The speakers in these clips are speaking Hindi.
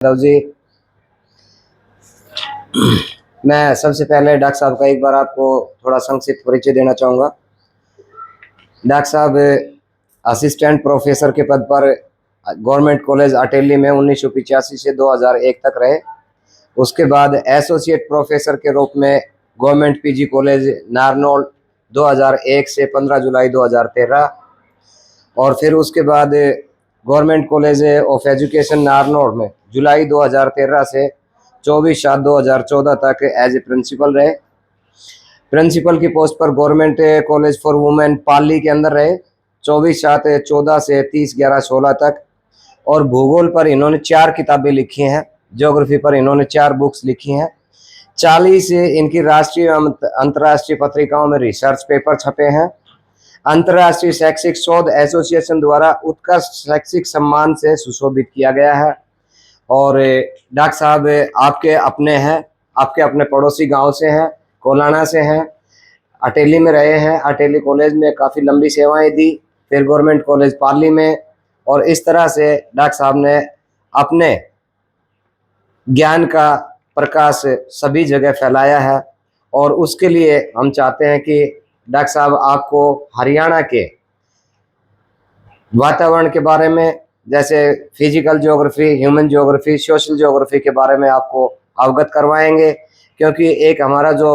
जी, मैं सबसे पहले डॉक्टर साहब का एक बार आपको थोड़ा संक्षिप्त परिचय देना चाहूँगा। डॉक्टर साहब असिस्टेंट प्रोफेसर के पद पर गवर्नमेंट कॉलेज अटेली में 1985 से 2001 तक रहे। उसके बाद एसोसिएट प्रोफेसर के रूप में गवर्नमेंट पीजी कॉलेज नारनौल 2001 से 15 जुलाई 2013, और फिर उसके बाद government college of education Narnaul में जुलाई 2013 से 24/7/2014 तक एज ए प्रिंसिपल रहे। प्रिंसिपल की पोस्ट पर गवर्नमेंट कॉलेज फॉर वुमेन पाली के अंदर रहे 24/7/14 से 30/11/16 तक। और भूगोल पर इन्होंने 4 किताबें लिखी हैं, ज्योग्राफी पर इन्होंने 4 बुक्स लिखी हैं, 40 इनकी राष्ट्रीय अंतर्राष्ट्रीय पत्रिकाओं में रिसर्च पेपर छपे हैं। अंतर्राष्ट्रीय शैक्षिक शोध एसोसिएशन द्वारा उत्कृष्ट शैक्षिक सम्मान से सुशोभित किया गया है। और डॉक्टर साहब आपके अपने हैं, आपके अपने पड़ोसी गांव से हैं, कोलाना से हैं, अटेली में रहे हैं, अटेली कॉलेज में काफ़ी लंबी सेवाएं दी, फिर गवर्नमेंट कॉलेज पाली में, और इस तरह से डॉक्टर साहब ने अपने ज्ञान का प्रकाश सभी जगह फैलाया है। और उसके लिए हम चाहते हैं कि डॉक्टर साहब आपको हरियाणा के वातावरण के बारे में, जैसे physical geography, human geography, social geography के बारे में आपको अवगत करवाएंगे, क्योंकि एक हमारा जो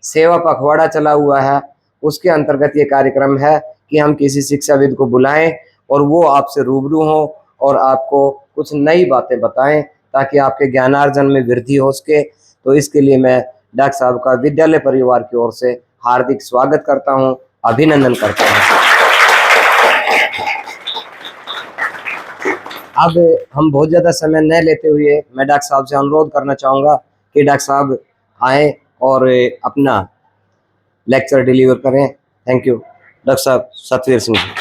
सेवा पखवाड़ा चला हुआ है उसके अंतर्गत ये कार्यक्रम है कि हम किसी शिक्षाविद को बुलाएं और वो आपसे रूबरू हों और आपको कुछ नई बातें बताएं ताकि आपके ज्ञानार्जन में वृद्धि हो सके। तो इसके लिए मैं डॉक्टर साहब का विद्यालय परिवार की ओर से हार्दिक स्वागत करता हूं, अभिनंदन करता हूं। अब हम बहुत ज़्यादा समय न लेते हुए मैं डॉक्टर साहब से अनुरोध करना चाहूँगा कि डॉक्टर साहब आएँ और अपना लेक्चर डिलीवर करें। Thank you. डॉक्टर साहब सतवीर सिंह जी।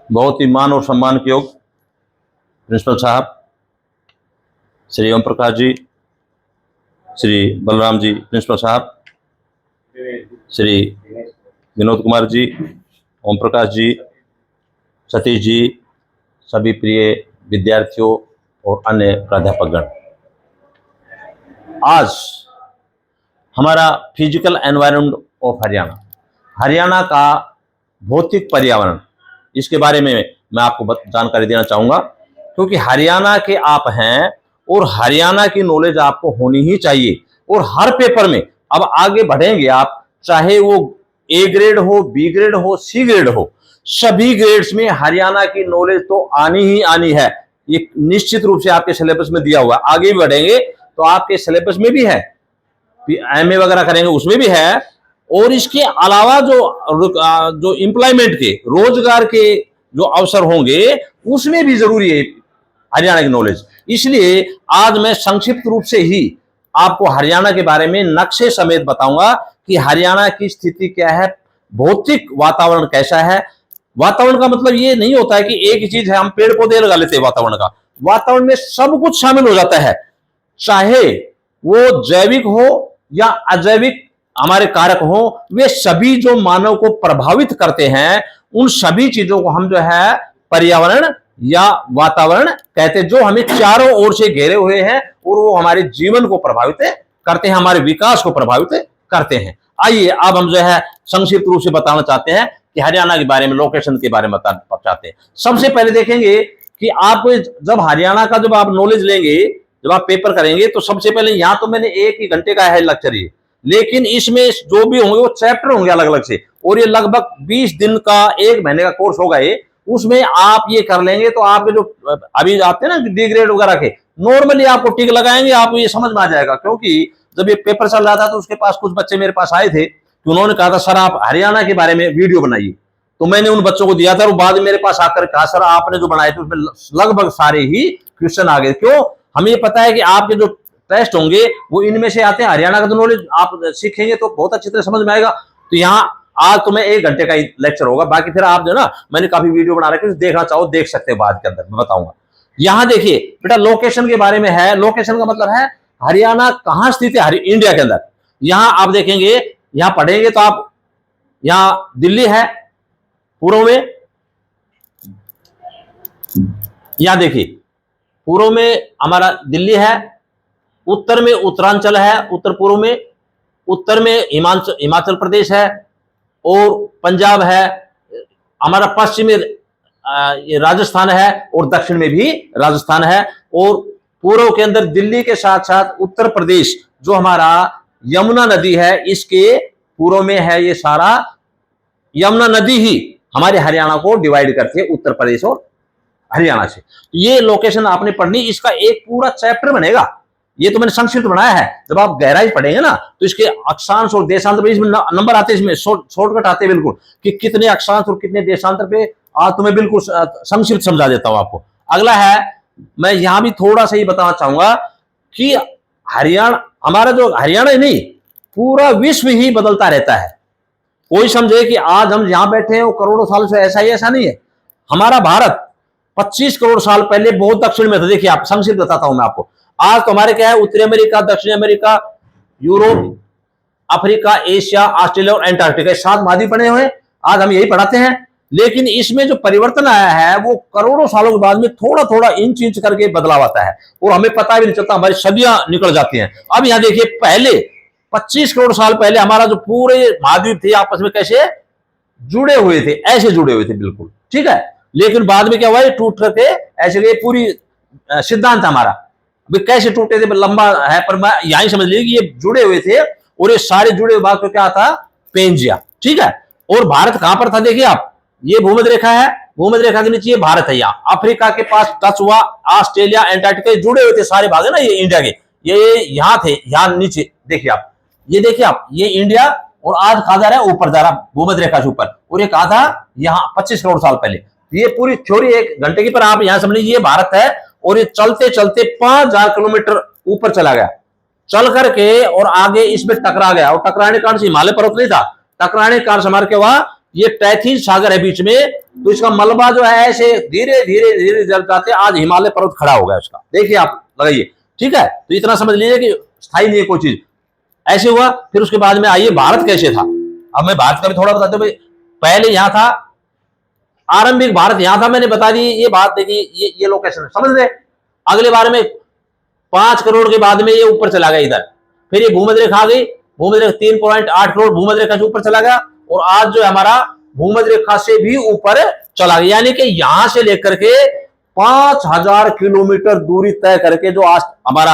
बहुत ही मान और सम्मान के योग प्रिंसिपल साहब श्री ओम प्रकाश जी, श्री बलराम जी प्रिंसिपल साहब, श्री विनोद कुमार जी, ओम प्रकाश जी, सतीश जी, सभी प्रिय विद्यार्थियों और अन्य प्राध्यापकगण, आज हमारा physical environment of Haryana, Haryana का भौतिक पर्यावरण, इसके बारे में मैं आपको जानकारी देना चाहूँगा, क्योंकि हरियाणा के आप हैं और हरियाणा की नॉलेज आपको होनी ही चाहिए। और हर पेपर में अब आगे बढ़ेंगे आप, चाहे वो ए ग्रेड हो, बी ग्रेड हो, सी ग्रेड हो, सभी ग्रेड्स में हरियाणा की नॉलेज तो आनी ही आनी है। ये निश्चित रूप से आपके सिलेबस में दिया हुआ है। आगे भी बढ़ेंगे तो आपके सिलेबस में भी है, एमए वगैरह करेंगे उसमें भी है। और इसके अलावा जो एम्प्लॉयमेंट के, रोजगार के जो अवसर होंगे उसमें भी जरूरी है हरियाणा की नॉलेज। इसलिए आज मैं संक्षिप्त रूप से ही आपको हरियाणा के बारे में नक्शे समेत बताऊंगा कि हरियाणा की स्थिति क्या है, भौतिक वातावरण कैसा है। वातावरण का मतलब ये नहीं होता है कि एक ही चीज है, हम पेड़ पौधे लगा लेते हैं वातावरण का। वातावरण में सब कुछ शामिल हो जाता है, चाहे वो जैविक हो या अजैविक हमारे कारक हो, वे सभी जो मानव को प्रभावित करते हैं उन सभी चीजों को हम जो है पर्यावरण या वातावरण कहते हैं, जो हमें चारों ओर से घेरे हुए हैं और वो हमारे जीवन को प्रभावित करते हैं, हमारे विकास को प्रभावित करते हैं। आइए अब हम जो है संक्षिप्त रूप से बताना चाहते हैं कि हरियाणा के बारे में, लोकेशन के बारे में बताना चाहते हैं। सबसे पहले देखेंगे कि आप जब हरियाणा का जब आप नॉलेज लेंगे, जब आप पेपर करेंगे, तो सबसे पहले यहाँ तो मैंने 1 ही घंटे का है लेक्चर ये, लेकिन इसमें जो भी होंगे वो चैप्टर होंगे अलग अलग से, और ये लगभग 20 दिन का, 1 महीने का कोर्स होगा ये। उसमें आप ये कर लेंगे तो आप जो अभी आते हैं ना डी ग्रेड वगैरह के, नॉर्मली आपको टिक लगाएंगे, आपको ये समझ में आ जाएगा। क्योंकि जब ये पेपर चल रहा था तो उसके पास कुछ बच्चे मेरे पास आए थे कि उन्होंने कहा था सर आप हरियाणा के बारे में वीडियो बनाइए, तो मैंने उन बच्चों को दिया था और बाद में मेरे पास आकर कहा सर आपने जो बनाए थे उसमें लगभग सारे ही क्वेश्चन आ गए। क्यों? हमें ये पता है कि आपके जो टेस्ट होंगे वो इनमें से आते हैं। हरियाणा का तो नॉलेज आप सीखेंगे तो बहुत अच्छी तरह समझ में आएगा। तो यहाँ आज तुम्हें 1 घंटे का ही लेक्चर होगा, बाकी फिर आप जो ना मैंने काफी वीडियो बना रखे, देखना चाहो देख सकते हो बाद के अंदर मैं बताऊंगा। यहाँ देखिए बेटा लोकेशन के बारे में है। लोकेशन का मतलब है हरियाणा कहाँ स्थित है इंडिया के अंदर। यहाँ आप देखेंगे, यहाँ पढ़ेंगे तो आप, यहाँ दिल्ली है पूर्व में, यहाँ देखिए पूर्व में हमारा दिल्ली है, उत्तर में उत्तरांचल है, उत्तर पूर्व में, उत्तर में हिमाचल प्रदेश है और पंजाब है, हमारा पश्चिम में राजस्थान है और दक्षिण में भी राजस्थान है। और पूर्व के अंदर दिल्ली के साथ साथ उत्तर प्रदेश जो हमारा यमुना नदी है इसके पूर्व में है। ये सारा यमुना नदी ही हमारे हरियाणा को डिवाइड करती है उत्तर प्रदेश और हरियाणा से। तो ये लोकेशन आपने पढ़नी, इसका एक पूरा चैप्टर बनेगा। ये तो मैंने संक्षिप्त बनाया है, जब आप गहराई पढ़ेंगे ना तो इसके अक्षांश और देशांतर इसमें नंबर आते हैं, इसमें शॉर्टकट आते हैं बिल्कुल कि कितने अक्षांश और कितने देशांतर पे। आज तुम्हें बिल्कुल संक्षिप्त समझा देता हूं आपको। अगला है, मैं यहां भी थोड़ा सा ही बताना चाहूंगा कि हरियाणा, हमारा जो हरियाणा ही नहीं पूरा विश्व ही बदलता रहता है। कोई समझे कि आज हम यहां बैठे हैं वो करोड़ों साल से ऐसा ही, ऐसा नहीं है। हमारा भारत 25 करोड़ साल पहले बहुत दक्षिण में था। देखिए आप संक्षिप्त बताता हूं मैं आपको। आज तो हमारे क्या है, उत्तरी अमेरिका, दक्षिण America, Europe, Africa, Asia, Australia और एंटार्क्टिका 7 महाद्वीप बने हुए हैं। आज हम यही पढ़ाते हैं। लेकिन इसमें जो परिवर्तन आया है वो करोड़ों सालों के बाद में थोड़ा थोड़ा इंच इंच करके बदलाव आता है और हमें पता भी नहीं चलता, हमारी सदियां निकल जाती हैं। अब यहां देखिए पहले 25 करोड़ साल पहले हमारा जो पूरे महाद्वीप थे आपस में कैसे जुड़े हुए थे, ऐसे जुड़े हुए थे बिल्कुल, ठीक है। लेकिन बाद में क्या हुआ, टूट करके ऐसे गए। पूरी सिद्धांत हमारा कैसे टूटे थे लंबा है, पर मैं यही समझ लीजिए कि ये जुड़े हुए थे और ये सारे जुड़े हुए बात को क्या था, पेंजिया, ठीक है। और भारत कहां पर था, देखिए आप, ये भूमध्य रेखा है, भूमध्य रेखा के नीचे ये भारत है। यहाँ अफ्रीका के पास टच हुआ, ऑस्ट्रेलिया, एंटार्क्टिका जुड़े हुए थे सारे भाग है ना, ये इंडिया के, ये यहाँ थे, यहाँ नीचे देखिए आप, ये देखिए आप, ये इंडिया और आज कहा जा रहा है ऊपर जा रहा भूमध्य रेखा से ऊपर, और ये कहा था यहाँ 25 करोड़ साल पहले। ये पूरी थ्योरी 1 घंटे की, पर आप यहां समझ लीजिए ये भारत है और ये चलते चलते 5000 किलोमीटर ऊपर चला गया, चल करके और आगे इसमें टकरा गया। और टकराने के कारण से हिमालय पर्वत नहीं था, टकराने के कारण से हमारे क्या हुआ, ये टैथिन सागर है बीच में, तो इसका मलबा जो है ऐसे धीरे धीरे धीरे जल जाते आज हिमालय पर्वत खड़ा हो गया उसका, देखिए आप लगाइए, ठीक है। तो इतना समझ लीजिए कि स्थायी नहीं है कोई चीज, ऐसे हुआ। फिर उसके बाद में आइए भारत कैसे था। अब मैं भारत का भी थोड़ा बताते हुए, पहले यहां था, आरंभिक भारत यहां था, मैंने बता दी ये बात, देखिए ये लोकेशन समझ गए। अगले बार में 5 करोड़ के बाद में ये ऊपर चला गया इधर, फिर ये भूमध्य रेखा आ गई, भूमध्य रेखा 3.8 करोड़ भूमध्य रेखा से ऊपर चला गया और आज जो है हमारा भूमध्य रेखा से भी ऊपर चला गया, यानी कि यहां से लेकर के 5000 किलोमीटर दूरी तय करके जो आज हमारा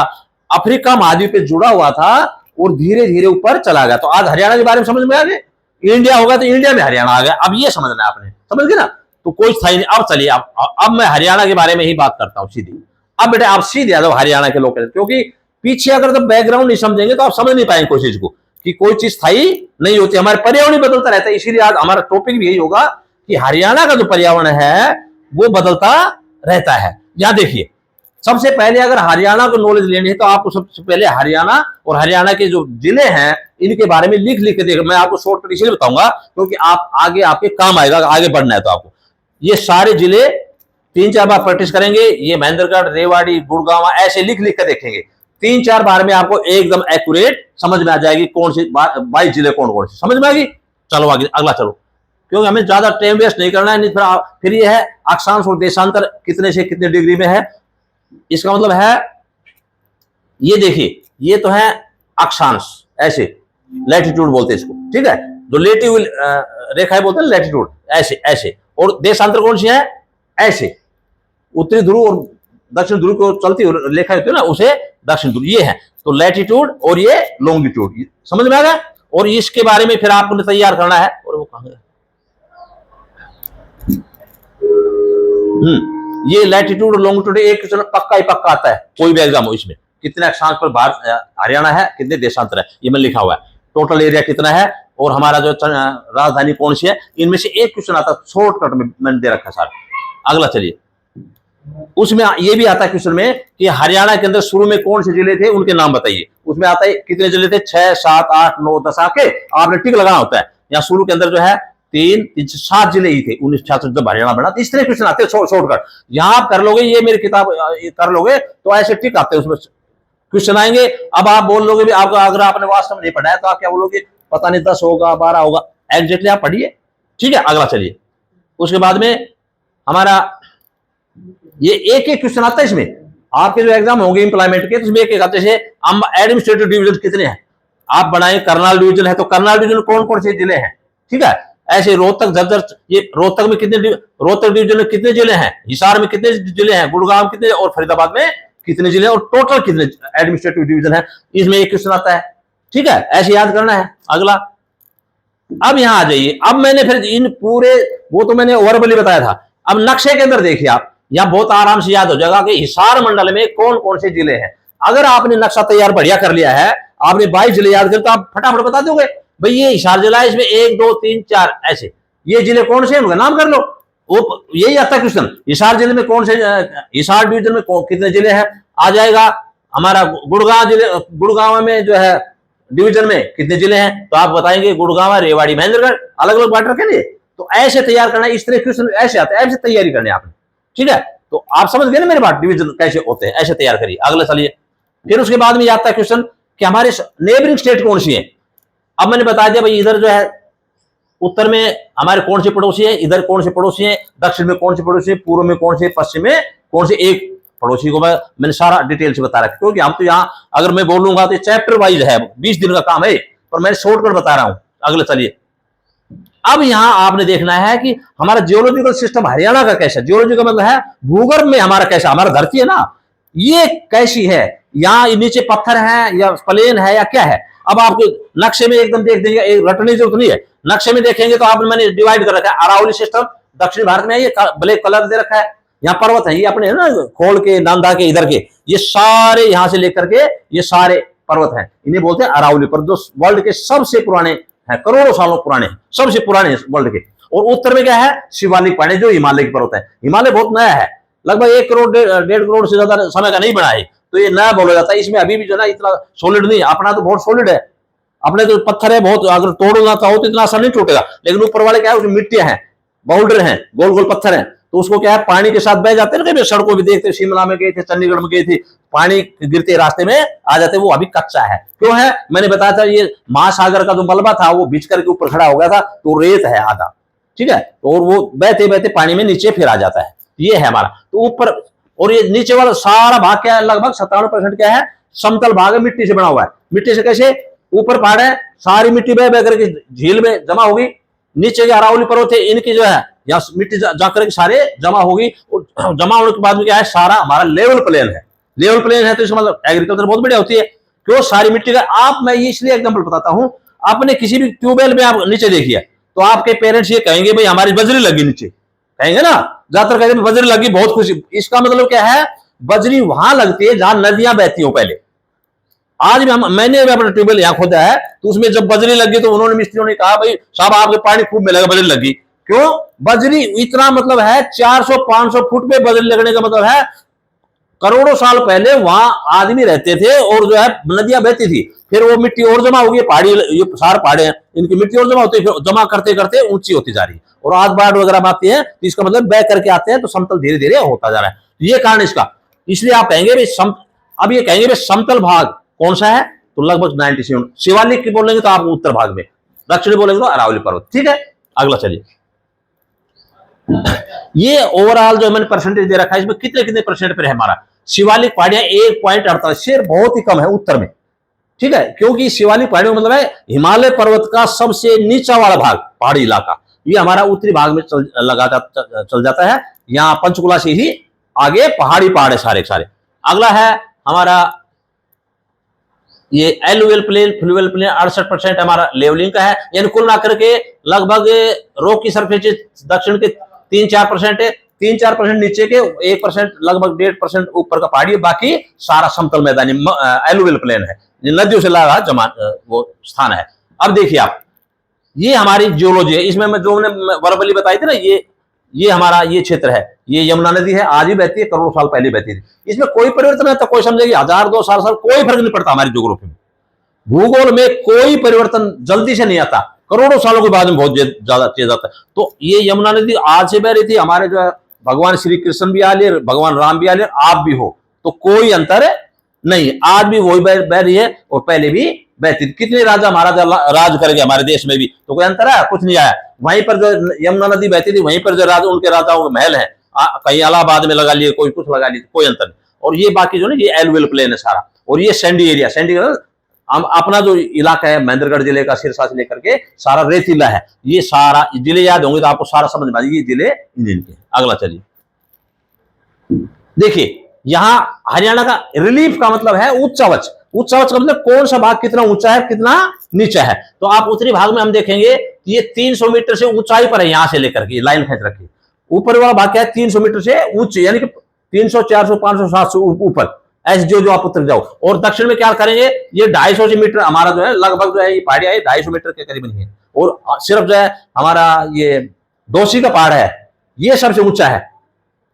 अफ्रीका महाद्वीप पे जुड़ा हुआ था और धीरे धीरे ऊपर चला गया। तो आज हरियाणा के बारे में समझ में आ गए, इंडिया होगा तो इंडिया में हरियाणा आ गया। अब ये समझना है आपने, समझ गए ना, तो कोई स्थायी नहीं। अब चलिए अब मैं हरियाणा के बारे में ही बात करता हूं सीधी। अब बेटा आप सीधे आ जाओ हरियाणा के लोग, क्योंकि पीछे अगर तो बैकग्राउंड नहीं समझेंगे तो आप समझ नहीं पाएंगे कोई चीज को, कि कोई चीज स्थायी नहीं होती, हमारे पर्यावरण बदलता रहता है। इसीलिए आज हमारा टॉपिक भी यही होगा कि हरियाणा का जो पर्यावरण है वो बदलता रहता है। यहां देखिए, सबसे पहले अगर हरियाणा को नॉलेज लेनी है तो आपको सबसे पहले हरियाणा और हरियाणा के जो जिले हैं इनके बारे में लिख लिख के देखो। मैं आपको शॉर्टकट इसलिए बताऊंगा क्योंकि आप आगे आपके काम आएगा, आगे बढ़ना है तो आपको ये सारे जिले 3-4 बार प्रैक्टिस करेंगे। ये महेंद्रगढ़, रेवाड़ी, गुड़गांव ऐसे लिख लिख कर देखेंगे, 3-4 बार में आपको एकदम एक्यूरेट समझ में आ जाएगी कौन सी 22 जिले कौन कौन से, समझ में आ गई। चलो आगे, अगला चलो, क्योंकि हमें ज्यादा टाइम वेस्ट नहीं करना है। फिर ये है अक्षांश और देशांतर कितने से कितने डिग्री में है, इसका मतलब है ये देखिए, ये तो है अक्षांश, ऐसे लैटिट्यूड बोलते हैं इसको, ठीक है। जो लेटिव रेखा है बोलते हैं लैटिट्यूड, ऐसे ऐसे। और देशांतर कौन सी है, ऐसे, उत्तरी ध्रुव और दक्षिण ध्रुव को चलती रेखा होती है ना, उसे दक्षिण ध्रुव ये है। तो लैटिट्यूड और ये लॉन्गिट्यूड, समझ में आ गया। और इसके बारे में फिर आपको तैयार करना है, और वो कहां गया, ये लैटिट्यूड और लॉन्गिट्यूड एक क्वेश्चन पक्का ही पक्का आता है, कोई भी एग्जाम हो, इसमें कितने अक्षांश पर भारत हरियाणा है, कितने देशांतर है, ये मैं लिखा हुआ है, टोटल एरिया कितना है और हमारा जो राजधानी कौन सी है, इनमें से एक क्वेश्चन आता है, शॉर्टकट में मैंने दे रखा है सारा। अगला चलिए, उसमें ये भी आता है क्वेश्चन में कि हरियाणा के अंदर शुरू में कौन से जिले थे, उनके नाम बताइए। उसमें आता है कितने जिले थे, 6, 7, 8, 9, 10 आके आपने टिक लगाना होता है। यहाँ शुरू के अंदर जो है 7 जिले ही थे 1966 जब हरियाणा बना। तो इस तरह क्वेश्चन आते हैं शॉर्टकट। यहाँ आप कर लोगे, ये मेरी किताब कर लोगे तो ऐसे टिक आते हैं, उसमें क्वेश्चन आएंगे। अब आप बोल लोगे भी आपको, अगर आपने वास्तव में नहीं पढ़ा है तो आप क्या बोलोगे, पता नहीं 10 होगा 12 होगा, एग्जैक्टली आप पढ़िए। ठीक है, अगला चलिए। उसके बाद में हमारा ये एक एक क्वेश्चन आता है इसमें। आपके जो एग्जाम होंगे इंप्लॉयमेंट के, तो इसमें एक एक आते हैं। एडमिनिस्ट्रेटिव डिवीजन कितने हैं आप बनाए, करनाल डिवीजन है तो करनाल डिवीजन कौन कौन से जिले हैं। ठीक है, ऐसे रोहतक झज्जर, ये रोहतक में कितने, रोहतक डिवीजन में कितने जिले हैं, हिसार में कितने जिले हैं, गुड़गांव कितने, और फरीदाबाद में कितने जिले और टोटल कितने एडमिनिस्ट्रेटिव डिवीजन है, इसमें एक क्वेश्चन आता है। ठीक है, ऐसे याद करना है। अगला, अब यहां आ जाइए। अब मैंने फिर इन पूरे, वो तो मैंने वर्बली बताया था, अब नक्शे के अंदर देखिए आप, यहां बहुत आराम से याद हो जाएगा कि हिसार मंडल में कौन कौन से जिले हैं। अगर आपने नक्शा तैयार बढ़िया कर लिया है, आपने 22 जिले याद कर, तो आप फटाफट बता दोगे भाई ये हिसार जिला है, इसमें 1, 2, 3, 4 ऐसे ये जिले कौन से हैं, उनका नाम कर लो। वो यही आता है क्वेश्चन, हिसार जिले में कौन से, हिसार डिवीजन में कितने जिले हैं, आ जाएगा। हमारा गुड़गांव जिले, गुड़गांव में जो है डिवीजन में कितने जिले हैं, तो आप बताएंगे गुड़गांव, रेवाड़ी, महेंद्रगढ़, अलग अलग बांट रखे। तो ऐसे तैयार करना, इस तरह क्वेश्चन ऐसे आते हैं, ऐसे तैयारी करनी है आपने। ठीक है, तो आप समझ गए ना मेरी बात, डिवीजन कैसे होते हैं, ऐसे तैयार करिए। अगले चलिए। फिर उसके बाद में आता है क्वेश्चन कि हमारे नेबरिंग स्टेट कौन सी है। अब मैंने बता दिया भाई, इधर जो है उत्तर में हमारे कौन से पड़ोसी हैं, इधर कौन से पड़ोसी हैं, दक्षिण में कौन से पड़ोसी हैं, पूर्व में कौन से, पश्चिम में कौन से। एक पड़ोसी को मैंने सारा डिटेल से बता रखा, क्योंकि हम तो यहाँ अगर मैं बोलूंगा तो चैप्टर वाइज है, 20 दिन का काम है, पर मैं शॉर्टकट बता रहा हूं। अगले चलिए। अब यहां आपने देखना है कि हमारा जियोलॉजिकल सिस्टम हरियाणा का कैसा, जियोलॉजी का मतलब है भूगर्भ में हमारा कैसा, हमारा धरती है ना ये कैसी है, यहाँ नीचे पत्थर है या प्लेन है या क्या है। अब आपके नक्शे में एकदम देख देंगे, रटने की जरूरत नहीं है, नक्शे में देखेंगे तो आपने मैंने डिवाइड कर रखा है। अरावली सिस्टम दक्षिण भारत में है, ये ब्लैक कलर दे रखा है। यहाँ पर्वत है, ये अपने है ना खोल के, नांदा के, इधर के, ये सारे यहां से लेकर के ये सारे पर्वत हैं, इन्हें बोलते हैं अरावली पर्वत, जो वर्ल्ड के सबसे पुराने हैं, करोड़ों सालों पुराने, सबसे पुराने वर्ल्ड के। और उत्तर में क्या है, शिवालिक पहाड़ी, जो हिमालय की पर्वत है। हिमालय बहुत नया है, लगभग 1 करोड़ 1.5 करोड़ से ज्यादा समय का नहीं बना है, तो ये नया बोला जाता है। इसमें अभी भी जो ना इतना सॉलिड नहीं है, अपना तो बहुत सॉलिड है, अपने तो पत्थर है बहुत, अगर तोड़ना चाहो तो इतना आसान नहीं टूटेगा। लेकिन ऊपर वाले क्या है, उसमें मिट्टियां हैं, बाउंड्री हैं, गोल गोल पत्थर हैं, तो उसको क्या है पानी के साथ बह जाते हैं ना। सड़कों भी देखते, शिमला में गए थे, चंडीगढ़ में गए थे, पानी गिरते रास्ते में आ जाते, वो अभी कच्चा है। क्यों है, मैंने बताया था, ये महासागर का जो मलबा था वो बीच करके ऊपर खड़ा हो गया था, तो रेत है आधा। ठीक है, और वो बहते बहते पानी में नीचे फिर आ जाता है, ये है हमारा। तो ऊपर और ये नीचे वाला सारा भाग क्या है, लगभग 57% क्या है, समतल भाग है, मिट्टी से बना हुआ है। मिट्टी से कैसे, ऊपर पहाड़ है, सारी मिट्टी बह बह करके झील में जमा होगी। नीचे के अरावली पर्वत है, इनकी जो है यहाँ मिट्टी जाकर के सारे जमा होगी, और जमा होने के बाद में क्या है, सारा हमारा लेवल प्लेन है। लेवल प्लेन है तो इसका मतलब एग्रीकल्चर बहुत बढ़िया होती है। क्यों, सारी मिट्टी का, आप मैं ये इसलिए एग्जाम्पल बताता हूं, आपने किसी भी ट्यूबवेल में आप नीचे देखिए तो आपके पेरेंट्स ये कहेंगे भाई हमारी बजरी लगी नीचे, कहेंगे ना, ज्यादातर कहेंगे बजरी लगी, बहुत खुशी। इसका मतलब क्या है, बजरी वहां लगती है जहां नदियां बहती हो। पहले आज भी मैंने भी अपना ट्यूबवेल यहाँ खोदा है, तो उसमें जब बजरी लगी तो उन्होंने, मिस्त्रियों ने कहा भाई साहब आपके पानी खूब मिलेगा, बजरी लगी। क्यों, बजरी इतना मतलब है 400-500 फुट पे बजरी लगने का मतलब है करोड़ों साल पहले वहां आदमी रहते थे, और जो है नदियां बहती थी, फिर वो मिट्टी और जमा होगी, पहाड़ी, ये सारे पहाड़े हैं, इनकी मिट्टी और जमा होती है, फिर जमा करते करते ऊंची होती जा रही है, और आज बाढ़ वगैरह आती है तो इसका मतलब बह करके आते हैं, तो समतल धीरे धीरे होता जा रहा है। ये कारण इसका, इसलिए आप कहेंगे भाई अब ये कहेंगे भाई समतल भाग कौन सा है, तो लगभग 97। शिवालिक की बोलेंगे तो आप उत्तर भाग में, दक्षिणी बोलेंगे तो अरावली पर्वत। ठीक है, अगला चलिए। ये ओवरऑल जो मैंने परसेंटेज दे रखा है, इसमें कितने कितने परसेंट पर है हमारा शिवालिक पहाड़ियां, 1.48, शेर बहुत ही कम है उत्तर में। ठीक है, क्योंकि शिवालिक पहाड़ियों मतलब है हिमालय पर्वत का सबसे नीचा वाला भाग, पहाड़ी इलाका, ये हमारा उत्तरी भाग में चल जाता है। यहाँ पंचकुला से ही आगे पहाड़ी पहाड़ है सारे सारे। अगला है हमारा ये एलुवियल प्लेन, फ्लूवियल प्लेन, 68% हमारा लेवलिंग का है, यानी कुल मिलाकर के लगभग रॉक की सरफेस दक्षिण के 3-4% है, 3-4% नीचे के, 1% लगभग 1.5% ऊपर का पहाड़ी, बाकी सारा समतल मैदानी एलुवियल प्लेन है, नदियों से लगा जमा वो स्थान है। अब देखिए आप, ये हमारी जियोलॉजी है, इसमें मैं जो वर्बली बताई थी ना, ये हमारा ये क्षेत्र है, ये यमुना नदी है, आज ही बहती है, करोड़ों साल पहले बहती थी। इसमें कोई परिवर्तन है तो कोई समझेगी 1000 2000 साल, कोई फर्क नहीं पड़ता हमारी ज्योग्राफी में। भूगोल में कोई परिवर्तन जल्दी से नहीं आता, करोड़ों सालों के बाद में बहुत ज्यादा चेंज आता है। तो ये यमुना नदी आज से बह रही थी, हमारे जो है भगवान श्री कृष्ण भी आ लिए, भगवान राम भी आ लिए, आप भी हो, तो कोई अंतर नहीं, आज भी वही बह रही है और पहले भी बहती थी। कितने राजा महाराजा राज कर गए हमारे देश में भी, तो कोई अंतर है? कुछ नहीं आया। वहीं पर जो यमुना नदी बहती थी, वहीं पर जो राजा, उनके राजाओं के महल है, कहीं इलाहाबाद में लगा लिए, कोई कुछ लगा लिए, कोई अंतर नहीं। और ये बाकी जो ना, ये एलुवियल प्लेन है सारा, और ये सैंडी एरिया, सैंडी अपना जो इलाका है महेंद्रगढ़ जिले का, सिरसा से लेकर के सारा रेतीला है। ये सारा जिले याद होंगे तो आपको सारा समझ में आ जाएगी, ये जिले इंडियन के। अगला चलिए, देखिए यहां हरियाणा का रिलीफ का मतलब है उच्चावच। उच्चावच का मतलब कौन सा भाग कितना ऊंचा है, कितना नीचा है। तो आप उत्तरी भाग में हम देखेंगे ये 300 मीटर से ऊंचाई पर है, यहां से लेकर के लाइन खींच रखी। ऊपर वाला भाग क्या है, 300 मीटर से ऊंचे, यानी कि 300 400 500 700 ऊपर, ऐसे जो आप उतर जाओ। और दक्षिण में क्या करेंगे, ये 250 मीटर हमारा जो है लगभग जो है, ये पहाड़ियां है 250 मीटर के करीब है। और सिर्फ जो है हमारा ये दोषी का पहाड़ है, ये सबसे ऊंचा है,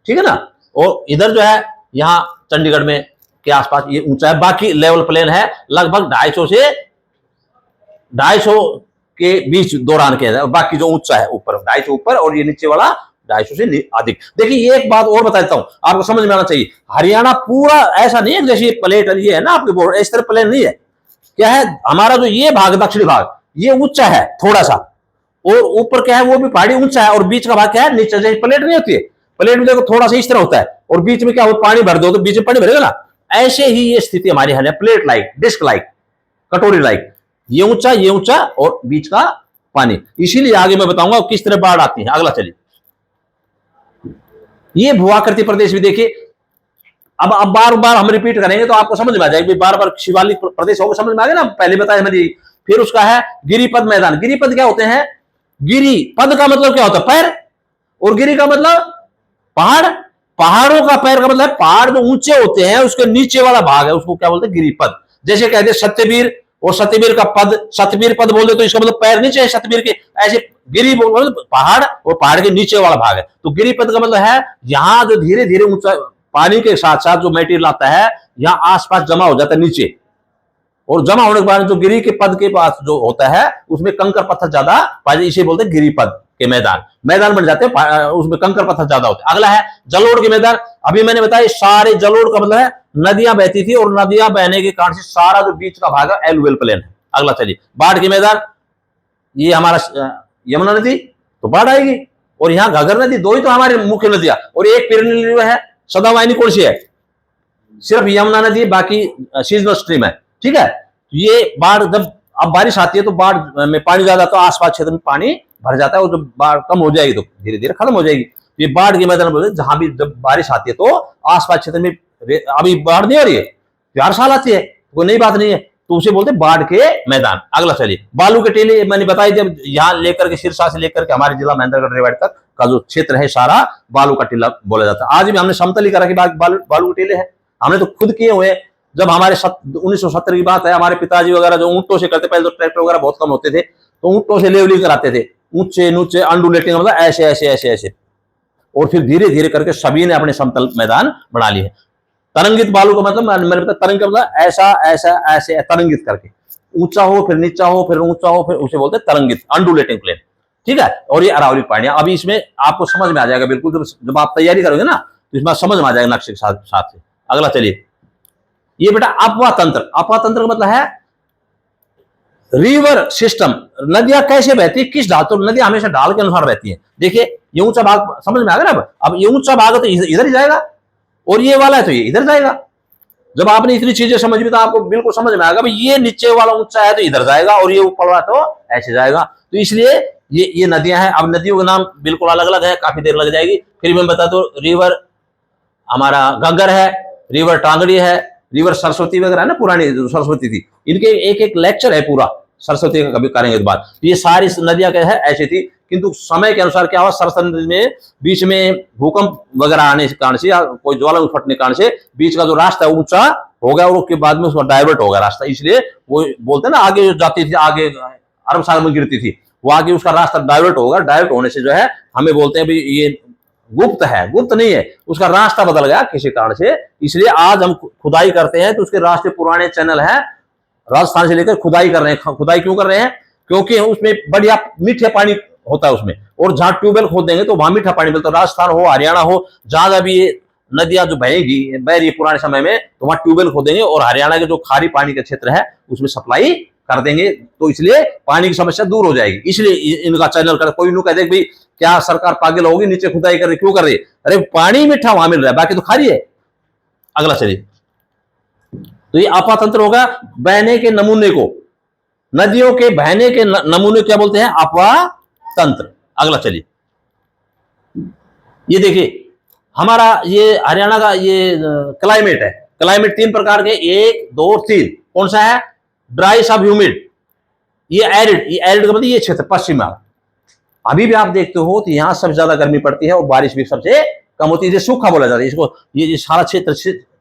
ठीक है ना। और इधर जो है यहाँ चंडीगढ़ में के आसपास ये ऊंचा है। बाकी लेवल प्लेन है, लगभग 250 से 250 के बीच दौरान के है। बाकी जो ऊंचा है ऊपर 250 ऊपर, और ये नीचे वाला 250 से अधिक। देखिए एक बात और बता देता हूं, आपको समझ में आना चाहिए। हरियाणा पूरा ऐसा नहीं है जैसे प्लेट ये है ना आपके बोर्ड, इस तरह प्लेन नहीं है। क्या है, हमारा जो ये भाग दक्षिणी भाग, ये ऊंचा है थोड़ा सा, और ऊपर क्या है वो भी पहाड़ी ऊंचा है, और बीच का भाग क्या है, नीचे। जैसे प्लेट नहीं होती है, प्लेट में देखो थोड़ा सा इस तरह होता है, और बीच में क्या हो, पानी भर दो तो बीच में पानी भरेगा ना। ऐसे ही ये स्थिति हमारी है, प्लेट लाइक, डिस्क लाइक, कटोरी लाइक, ये ऊंचा और बीच का पानी। इसीलिए आगे मैं बताऊंगा किस तरह बाढ़ आती है। अगला चलिए, ये भूआकृति प्रदेश भी देखिए। अब बार बार हम रिपीट करेंगे तो आपको समझ में आ जाएगा, बार बार शिवालिक प्रदेश होगा, समझ में आ गया ना, पहले बताया मैंने। फिर उसका है गिरिपद मैदान। गिरिपद क्या होते हैं, गिरी पद का मतलब क्या होता है, पैर, और गिरी का मतलब पहाड़। पहाड़ों का पैर का मतलब पहाड़ जो ऊंचे होते हैं उसके नीचे वाला भाग है, उसको क्या बोलते हैं, गिरिपद। जैसे कहते हैं सत्यवीर, और सत्यवीर का पद, सतवीर पद बोलते तो इसका मतलब पैर नीचे है सतवीर के। ऐसे गिरी बोल पहाड़, और पहाड़ के नीचे वाला भाग है। तो गिरिपद का मतलब है यहां जो धीरे धीरे ऊंचा पानी के साथ साथ जो मटेरियल आता है, यहां आसपास जमा हो जाता है नीचे, और जमा होने के बाद जो गिरी के पद के पास जो होता है उसमें कंकर पत्थर ज्यादा पाए, इसे बोलते हैं गिरिपद के मैदान। मैदान बन जाते हैं, उसमें कंकर पत्थर ज्यादा होते हैं। अगला है जलोढ़ के मैदान। अभी मैंने बताया सारे जलोढ़ का मतलब है नदियां बहती थी, और नदियां बहने के कारण से सारा जो बीच का भाग है एलुवियल प्लेन है। अगला चलिए, बाढ़ के मैदान। ये हमारा यमुना नदी तो बाढ़ आएगी, और यहाँ घाघर नदी, दो ही तो हमारी मुख्य नदियां, और एक पेरिनियल रिवर है। सदावाहिनी कौन सी है, सिर्फ यमुना नदी, बाकी सीजनल स्ट्रीम है, ठीक है। ये बाढ़ जब अब बारिश आती है तो बाढ़ में पानी ज्यादा, तो आसपास क्षेत्र में पानी भर जाता है, और जब बाढ़ कम हो जाएगी तो धीरे धीरे खत्म हो जाएगी। ये बाढ़ के मैदान बोलते हैं, जहां भी जब बारिश आती है तो आसपास क्षेत्र में, अभी बाढ़ नहीं आ रही है, हर साल आती है, कोई नई बात नहीं है, तो उसे बोलते हैं बाढ़ के मैदान। अगला चलिए, बालू के टीले। मैंने बताई जब यहाँ लेकर के सिरसा से लेकर के हमारे जिला महेंद्रगढ़ रेवाड़ी तक का जो क्षेत्र है सारा बालू का टीला बोला जाता है। आज भी हमने समतली करा के बालू के टीले हैं, हमने तो खुद किए हुए। जब हमारे 1970 की बात है, हमारे पिताजी वगैरह जो ऊंटों से करते, पहले तो ट्रैक्टर वगैरह बहुत कम होते थे, तो ऊंटों से लेवलिंग कराते थे, ऊंचे नीचे अंडुलेटिंग, मतलब ऐसे ऐसे ऐसे ऐसे, और फिर धीरे धीरे करके सभी ने अपने समतल मैदान बना लिए हैं। तरंगित बालू का मतलब मैंने बताया, तरंग का मतलब ऐसा ऐसा ऐसे तरंगित करके, ऊंचा हो फिर नीचा हो फिर ऊंचा हो, फिर उसे बोलते हैं तरंगित, अंडुलेटिंग प्लेन, ठीक है। और ये अरावली पहाड़ियां, अभी इसमें आपको समझ में आ जाएगा बिल्कुल, जब आप तैयारी करोगे ना तो इसमें समझ में आ जाएगा नक्शे के साथ से। अगला चलिए, ये बेटा अपवा तंत्र। अपवा तंत्र का मतलब है रिवर सिस्टम। नदियां कैसे बहती है, किस ढाल, तो नदियां हमेशा ढाल के अनुसार बहती है। देखिए ये ऊंचा भाग समझ में आ गया ना, अब ये ऊंचा भाग है तो इधर ही जाएगा, और ये वाला है तो ये इधर जाएगा। जब आपने इतनी चीजें समझ में तो आपको बिल्कुल समझ में आएगा भाई, ये नीचे वाला ऊंचा है तो इधर जाएगा, और ये ऊपर वाला तो ऐसे जाएगा। तो इसलिए ये नदियां हैं। अब नदियों के नाम बिल्कुल अलग अलग है, काफी देर लग जाएगी, फिर मैं बता दो। रिवर हमारा घग्गर है, रिवर टांगड़ी है, रिवर सरस्वती वगैरह है ना, पुरानी सरस्वती थी, इनके एक एक लेक्चर है पूरा सरस्वती का, कभी करेंगे इस बार। ये सारी नदियां क्या है ऐसी थी, किंतु समय के अनुसार क्या हुआ, सरस्वती नदी में बीच में भूकंप वगैरह आने के कारण से, या कोई ज्वाला फटने के कारण से बीच का जो रास्ता है ऊंचा हो गया, और उसके बाद में उसका डाइवर्ट हो गया रास्ता। इसलिए वो बोलते हैं ना, आगे जो जाती थी, आगे अरब सागर में गिरती थी, वो आगे उसका रास्ता डाइवर्ट होगा। डाइवर्ट होने से जो है हमें बोलते हैं भाई ये गुप्त है, गुप्त नहीं है, उसका रास्ता बदल गया किसी कारण से। इसलिए आज हम खुदाई करते हैं तो उसके रास्ते पुराने चैनल हैं, राजस्थान से लेकर खुदाई कर रहे हैं। खुदाई क्यों कर रहे हैं? क्योंकि उसमें बढ़िया मीठा पानी होता है उसमें, और जहां ट्यूबवेल खोदेंगे तो वहां मीठा पानी मिलता है। राजस्थान हो, हरियाणा हो, जहां भी ये नदियां जो बहेगी बह रही पुराने समय में, तो वहां ट्यूबवेल खोदेंगे और हरियाणा के जो खारी पानी का क्षेत्र है उसमें सप्लाई कर देंगे, तो इसलिए पानी की समस्या दूर हो जाएगी। इसलिए इनका चैनल कर, कोई नु कह दे भाई क्या सरकार पागल होगी, नीचे खुदाई कर रही, क्यों कर रही? अरे पानी मीठा वहां मिल रहा है, बाकी तो खारी है। अगला चलिए, तो ये अपातंत्र होगा, बहने के नमूने को, नदियों के बहने के नमूने क्या बोलते हैं? अपवा तंत्र। अगला चलिए, ये देखिए हमारा ये हरियाणा का ये क्लाइमेट है। क्लाइमेट 3 प्रकार के, 1 2 3। कौन सा है? ड्राई सब ह्यूमिड, ये एरिड। ये एरिड का मतलब ये क्षेत्र पश्चिम में। अभी भी आप देखते हो तो यहां सबसे ज्यादा गर्मी पड़ती है और बारिश भी सबसे कम होती है। सूखा बोला जाता है इसको, ये सारा क्षेत्र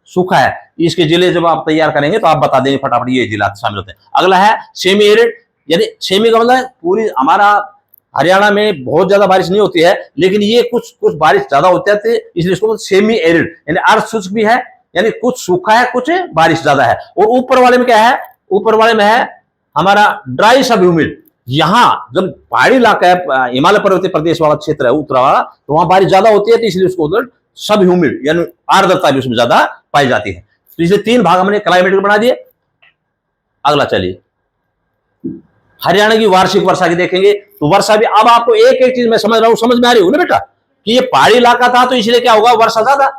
सूखा है। इसके जिले जब आप तैयार करेंगे तो आप बता देंगे फटाफट ये जिला शामिल होते हैं। अगला है सेमी एरिड, यानी सेमी का मतलब पूरी हमारा हरियाणा में बहुत ज्यादा बारिश नहीं होती है, लेकिन ये कुछ कुछ बारिश ज्यादा होती है, इसलिए इसको सेमी एरिड, यानी अर्ध शुष्क भी है, यानी कुछ सूखा है कुछ बारिश ज्यादा है। और ऊपर वाले में क्या है? ऊपर वाले में है हमारा ड्राई सब ह्यूमिड। यहां जब पहाड़ी इलाका है, हिमालय पर्वतीय प्रदेश वाला क्षेत्र है उत्तरा वाला, तो वहां बारिश ज्यादा होती है, तो इसलिए उसको उधर सब ह्यूमिड यानी आर्द्रता भी उसमें ज्यादा पाई जाती है। तो इसलिए 3 भाग हमने क्लाइमेट को बना दिए। अगला चलिए, हरियाणा की वार्षिक वर्षा की देखेंगे तो वर्षा भी, अब आपको एक एक चीज मैं समझ रहा हूं, समझ में आ रही हो ना बेटा, कि ये पहाड़ी इलाका था तो इसलिए क्या होगा? वर्षा ज्यादा।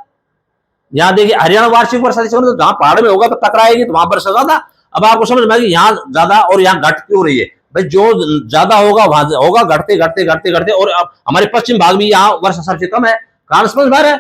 यहां देखिए हरियाणा वार्षिक वर्षा, तो जहां पहाड़ में होगा तो टकराएगी तो वहां वर्षा ज्यादा। अब आपको समझ में आएगी यहाँ ज्यादा और यहाँ घट क्यों रही है भाई? जो ज्यादा होगा वहां होगा, घटते घटते घटते घटते, और अब हमारे पश्चिम भाग में यहाँ वर्षा सबसे कम है। कारण समझ में आ रहा है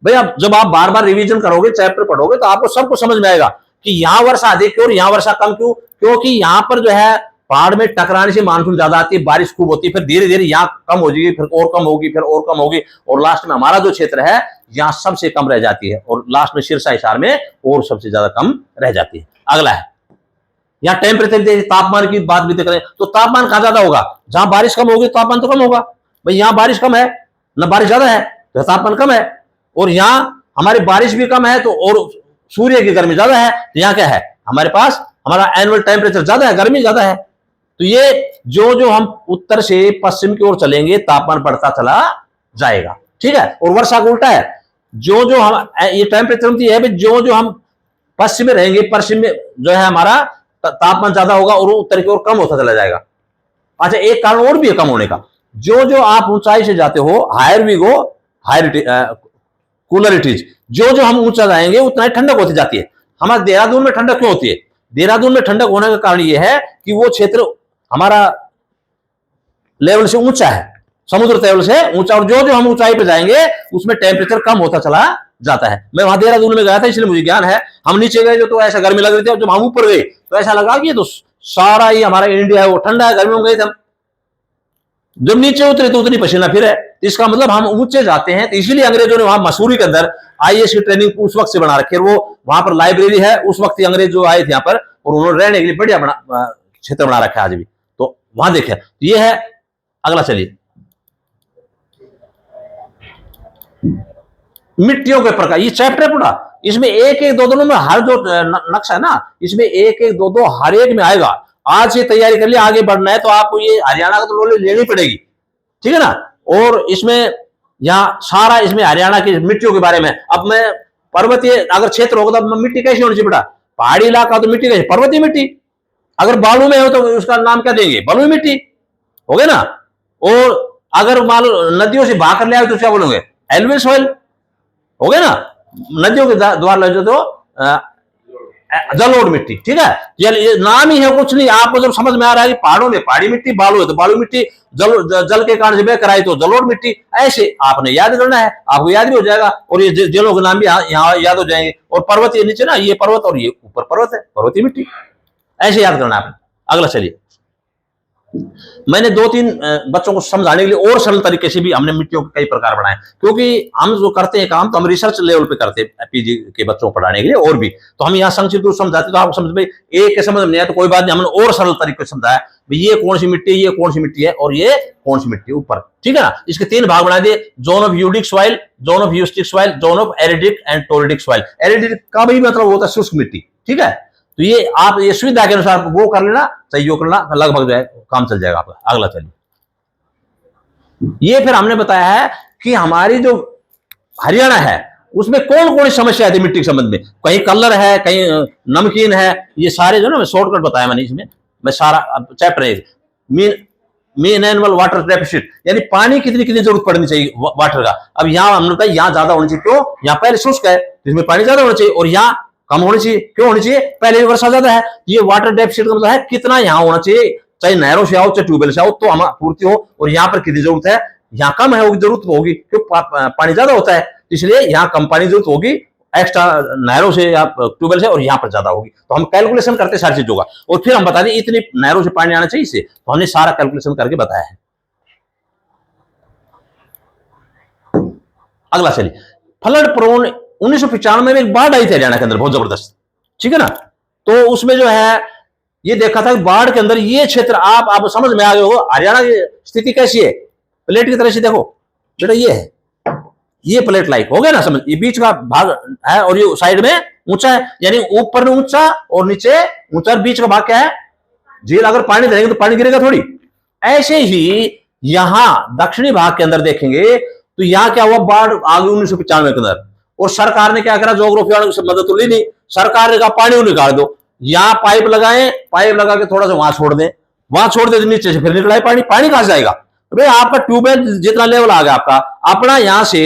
भाई? अब जब आप बार बार रिवीजन करोगे, चैप्टर पढ़ोगे, तो आपको सबको समझ में आएगा कि यहाँ वर्षा अधिक क्यों और यहाँ वर्षा कम क्यों। क्योंकि यहाँ पर जो है पहाड़ में टकराने से मानसून ज्यादा आती है, बारिश खूब होती है, फिर धीरे धीरे यहाँ कम हो जाएगी, फिर और कम होगी, फिर और कम होगी, और लास्ट में हमारा जो क्षेत्र है यहाँ सबसे कम रह जाती है, और लास्ट में सिरसा हिसार में और सबसे ज्यादा कम रह जाती है। अगला है यहाँ टेम्परेचर, तापमान की बात भी देख रहे हैं, तो तापमान कहाँ ज्यादा होगा? जहां बारिश कम होगी तापमान तो कम होगा भाई। यहाँ बारिश कम है ना, बारिश ज्यादा है तो तापमान कम है, और यहाँ हमारी बारिश भी कम है तो और सूर्य की गर्मी ज्यादा है, तो यहाँ क्या है? हमारे पास हमारा एनुअल टेम्परेचर ज्यादा है, गर्मी ज्यादा है। तो ये जो जो हम उत्तर से पश्चिम की ओर चलेंगे तापमान बढ़ता चला जाएगा, ठीक है। और वर्षा का उल्टा है, जो जो हम ये टेम्परेचर है, जो जो हम पश्चिम में रहेंगे, पश्चिम में जो है हमारा तापमान ज्यादा होगा और उत्तर की ओर कम होता चला जाएगा। अच्छा, एक कारण और भी है कम होने का, जो जो आप ऊंचाई से जाते हो, higher we go higher cooler it is, जो जो हम ऊंचा जाएंगे उतना ही ठंडक होती जाती है। हमारे देहरादून में ठंडक क्यों होती है? देहरादून में ठंडक होने का कारण यह है कि वो क्षेत्र हमारा लेवल से ऊंचा है, समुद्र लेवल से ऊंचा, और जो जो हम ऊंचाई पे जाएंगे उसमें टेम्परेचर कम होता चला जाता है। मैं वहां देहरादून में गया था इसलिए मुझे ज्ञान है। हम नीचे गए तो ऐसा गर्मी लग रही थी, और जब हम ऊपर गए तो ऐसा लगा कि तो सारा ही हमारा इंडिया है वो ठंडा है, गर्मी में गए थे हम। जब नीचे उतरे तो उतनी पसीना फिर है, इसका मतलब हम ऊंचे जाते हैं। तो इसीलिए अंग्रेजों ने वहां मसूरी के अंदर आईएएस की ट्रेनिंग उस वक्त से बना रखी है। वो वहां पर लाइब्रेरी है, उस वक्त अंग्रेज जो आए थे यहाँ पर, और उन्होंने रहने के लिए बढ़िया क्षेत्र बना रखा है आज भी, तो वहां देखे। ये है, अगला चलिए, मिट्टियों के प्रकार। ये चैप्टर पूरा, इसमें एक एक दो दोनों में हर जो नक्शा है ना, इसमें एक एक दो हर एक में आएगा। आज से तैयारी कर लिया, आगे बढ़ना है तो आपको ये हरियाणा का तो नॉलेज लेनी पड़ेगी, ठीक है ना। और इसमें यहाँ सारा इसमें हरियाणा की मिट्टियों के बारे में। अब मैं पर्वतीय अगर क्षेत्र होगा तो मिट्टी कैसी होनी चाहिए बेटा? पहाड़ी इलाका तो मिट्टी कैसी? पर्वतीय मिट्टी। अगर बालू में हो तो उसका नाम क्या देंगे? बलुई मिट्टी, हो गए ना। और अगर मान लो नदियों से बहा कर ले आए तो क्या बोलोगे? एलुवियल सॉइल, हो गया ना। नदियों के द्वार लगे तो जलोढ़ मिट्टी, ठीक है। ये नाम ही है, कुछ नहीं। आपको जब समझ में आ रहा है कि पहाड़ों में पहाड़ी मिट्टी, बालू है तो बालू मिट्टी, जल के कारण से बह कराई तो जलोढ़ मिट्टी, ऐसे आपने याद करना है, आपको याद भी हो जाएगा। और ये जलों के नाम भी यहाँ याद हो जाएंगे। और पर्वत ये नीचे ना, ये पर्वत और ये ऊपर पर्वत है, पर्वतीय मिट्टी, ऐसे याद करना है आपने। अगला चलिए, मैंने 2-3 बच्चों को समझाने के लिए और सरल तरीके से भी हमने मिट्टियों के कई प्रकार बनाए, क्योंकि हम जो करते हैं काम तो हम रिसर्च लेवल पे करते हैं पीजी के बच्चों को पढ़ाने के लिए, और भी तो हम यहाँ संक्षिप्त रूप समझाते तो आपको समझ में एक के समझ में नहीं आया तो कोई बात नहीं, हमने और सरल तरीके से समझाया भाई ये कौन सी मिट्टी है, ये कौन सी मिट्टी है और ये कौन सी मिट्टी है ऊपर, ठीक है ना। इसके 3 भाग बना दिए, zone of udic soil, zone of ustic soil, zone of aridic and torric soil. Aridic का भी मतलब होता है शुष्क मिट्टी, ठीक है। तो ये आप ये सुविधा के अनुसार वो कर लेना, चाहिए करना, लगभग जो है काम चल जाएगा आपका। अगला चलिए, ये फिर हमने बताया है कि हमारी जो हरियाणा है उसमें कौन कौन सी समस्या आती है मिट्टी के संबंध में, कहीं कलर है, कहीं नमकीन है, ये सारे जो ना शॉर्टकट बताया मैंने इसमें, मैं सारा चैप्टर है मेन एनुअल वाटर डेफिसिट, यानी पानी कितनी कितनी जरूरत पड़नी चाहिए वाटर का। अब यहाँ हमने बताया यहाँ ज्यादा होनी चाहिए, क्यों, यहाँ पहले शुष्क है इसमें पानी ज्यादा होना चाहिए, और यहाँ कम होनी चाहिए, क्यों होनी चाहिए, पहले भी वर्षा ज्यादा है। ये वाटर डेफिसिट का मतलब है कितना यहाँ होना चाहिए, चाहे नहरों से आओ चाहे ट्यूबवेल से आओ तो हमारी पूर्ति हो, और यहाँ पर कितनी जरूरत है, यहाँ कम है होगी जरूरत होगी क्यों पानी ज्यादा होता है, इसलिए यहाँ कम पानी जरूरत होगी एक्स्ट्रा नहरों से या ट्यूबवेल से, और यहाँ पर ज्यादा होगी। तो हम कैलकुलेशन करते हैं सारी चीजों का, और फिर हम बता दें इतनी नहरों से पानी आना चाहिए इसे, तो हमने सारा कैलकुलेशन करके बताया है। अगला चलिए, फ्लड प्रोन 1995 में एक बाढ़ आई थी हरियाणा के अंदर बहुत जबरदस्त, ठीक है ना। तो उसमें जो है ये देखा था कि बाढ़ के अंदर ये क्षेत्र आप समझ में आ गए हो हरियाणा की स्थिति कैसी है, प्लेट की तरह से देखो बेटा, ये है, ये प्लेट लाइक हो गया ना समझ, ये बीच का भाग है और ये साइड में ऊंचा है, यानी ऊपर ऊंचा और नीचे ऊंचा, बीच का भाग क्या है झील। अगर पानी देंगे तो पानी गिरेगा थोड़ी। ऐसे ही यहां दक्षिणी भाग के अंदर देखेंगे तो यहां क्या हुआ, बाढ़ आ गई 1995 के अंदर, और सरकार ने क्या करा, ज्योग्राफी वालों से मदद तो ली नहीं, सरकार ने कहा पानी निकाल दो, यहां पाइप लगाए, पाइप लगा के थोड़ा सा वहां छोड़ दें, वहां छोड़ दे तो नीचे से फिर निकला है पानी, पानी कहां से जाएगा भाई, आपका ट्यूबवेल जितना लेवल आ गया आपका अपना यहां से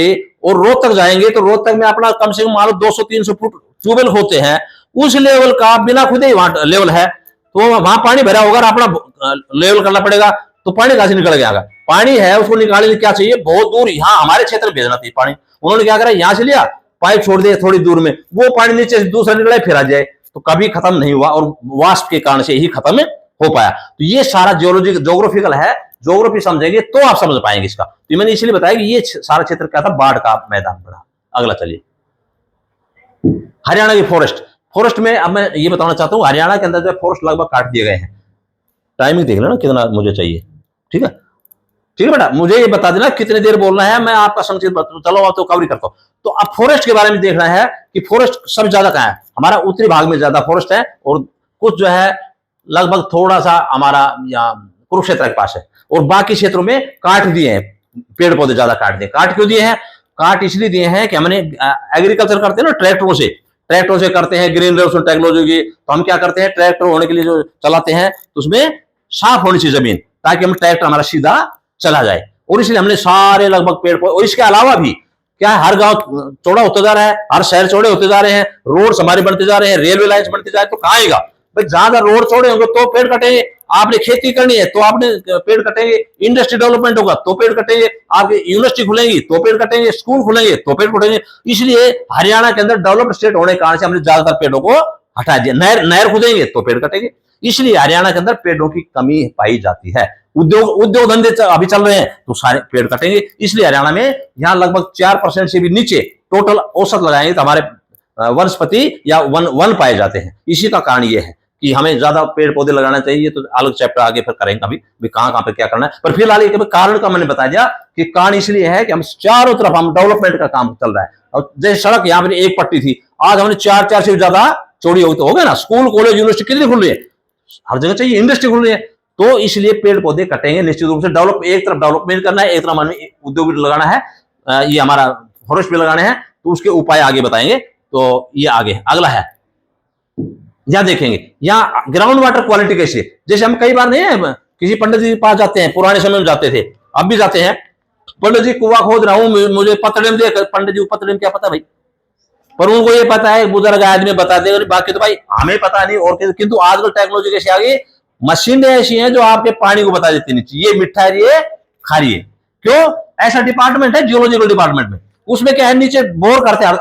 और रोड तक जाएंगे तो रोड तक में अपना कम से कम मान लो 200-300 फुट ट्यूबवेल होते हैं, उस लेवल का बिना खुदे ही वहां लेवल है, तो वहां पानी भरा होगा, अपना लेवल करना पड़ेगा, तो पानी कहां से निकल गया, पानी है उसको निकालने के क्या चाहिए, बहुत दूर यहाँ हमारे क्षेत्र में भेजना चाहिए पानी। उन्होंने क्या करा, यहां से लिया पाइप छोड़ दिया थोड़ी दूर में, वो पानी नीचे से दूसरा निकला फिर आ जाए, तो कभी खत्म नहीं हुआ और वाष्प के कारण से ही खत्म हो पाया। तो ये सारा ज्योग्राफिकल है, ज्योग्राफी समझेंगे तो आप समझ पाएंगे इसका। तो मैंने इसलिए बताया कि ये सारा क्षेत्र क्या था, बाढ़ का मैदान बना। अगला चलिए, हरियाणा की फॉरेस्ट में अब मैं ये बताना चाहता हूं, हरियाणा के अंदर जो फॉरेस्ट लगभग काट दिए गए हैं। टाइमिंग देख लेना कितना मुझे चाहिए, ठीक है, ठीक है बेटा, मुझे ये बता देना कितनी देर बोलना है, मैं आपका संक्षिप्त चलो तो कवरी करता हूं। तो अब फॉरेस्ट के बारे में देखना है कि फॉरेस्ट सब ज्यादा कहां है, हमारा उत्तरी भाग में ज्यादा फॉरेस्ट है, और कुछ जो है लगभग थोड़ा सा हमारा यहाँ कुरुक्षेत्र के पास है, और बाकी क्षेत्रों में काट दिए हैं, पेड़ पौधे ज्यादा काट दिए। काट क्यों दिए हैं, काट इसलिए दिए हैं कि हमने एग्रीकल्चर करते हैं ना ट्रैक्टरों से करते हैं, ग्रीन रेवोल्यूशन टेक्नोलॉजी की, तो हम क्या करते हैं ट्रैक्टर होने के लिए जो चलाते हैं तो उसमें साफ होनी चाहिए जमीन, ताकि हम ट्रैक्टर हमारा सीधा चला जाए, और इसलिए हमने सारे लगभग पेड़ पौधे, और इसके अलावा भी क्या है, हर गांव चौड़ा होता जा रहा है, हर शहर चौड़े होते जा रहे हैं, रोड हमारे बनते जा रहे हैं, रेलवे लाइन बनते जा रहे हैं, तो कहां आएगा भाई, ज्यादा रोड चौड़े होंगे तो पेड़ कटेंगे, आपने खेती करनी है तो आपने पेड़ कटेंगे, इंडस्ट्री डेवलपमेंट होगा तो पेड़ कटेंगे, आपकी यूनिवर्सिटी खुलेंगी तो पेड़ कटेंगे, स्कूल खुलेंगे तो पेड़ कटेंगे। इसलिए हरियाणा के अंदर डेवलप्ड स्टेट होने के कारण से हमने ज्यादातर पेड़ों को हटा दिया, नहर खुदेंगे तो पेड़ कटेंगे, इसलिए हरियाणा के अंदर पेड़ों की कमी पाई जाती है। उद्योग धंधे अभी चल रहे हैं तो सारे पेड़ कटेंगे, इसलिए हरियाणा में यहाँ लगभग 4% से भी नीचे टोटल औसत लगाएंगे तो हमारे वनस्पति या वन पाए जाते हैं। इसी का कारण ये है कि हमें ज्यादा पेड़ पौधे लगाना चाहिए, तो अलग चैप्टर आगे फिर करेंगे कभी कहां पे क्या करना है, पर फिलहाल ये कारण का मैंने बता दिया कि कारण इसलिए है कि हम चारों तरफ हम डेवलपमेंट का काम चल रहा है, और जैसे सड़क यहाँ पर एक पट्टी थी, आज हमने 4 से ज्यादा चौड़ी होगी तो हो गया ना, स्कूल कॉलेज यूनिवर्सिटी कितनी खुल रही है, हर जगह चाहिए, इंडस्ट्री खुल रही है, तो इसलिए पेड़ पौधे कटेंगे निश्चित रूप से। एक तरफ डेवलपमेंट करना है, एक तरफ हमें उद्योग भी लगाना है, ये हमारा फॉरेस्ट भी लगाने हैं, तो उसके उपाय आगे बताएंगे। तो ये आगे अगला है, यहां देखेंगे यहाँ ग्राउंड वाटर क्वालिटी कैसी है। जैसे हम कई बार नहीं है किसी पंडित जी के पास जाते हैं, पुराने समय में जाते थे, अब भी जाते हैं, पंडित जी कुआं खोद रहा हूं मुझे पतड़ेम दे, पंडित जी पतड़ेम क्या पता भाई, पर उनको ये पता है बुजुर्ग आदमी बता देगा, बाकी तो भाई हमें पता नहीं। और किंतु आजकल टेक्नोलॉजी कैसी आ गई, मशीनें ऐसी हैं जो आपके पानी को बता देती नीचे, ये मीठा है ये खारी है, क्यों, ऐसा डिपार्टमेंट है जियोलॉजिकल डिपार्टमेंट में, उसमें क्या है नीचे बोर करते हैं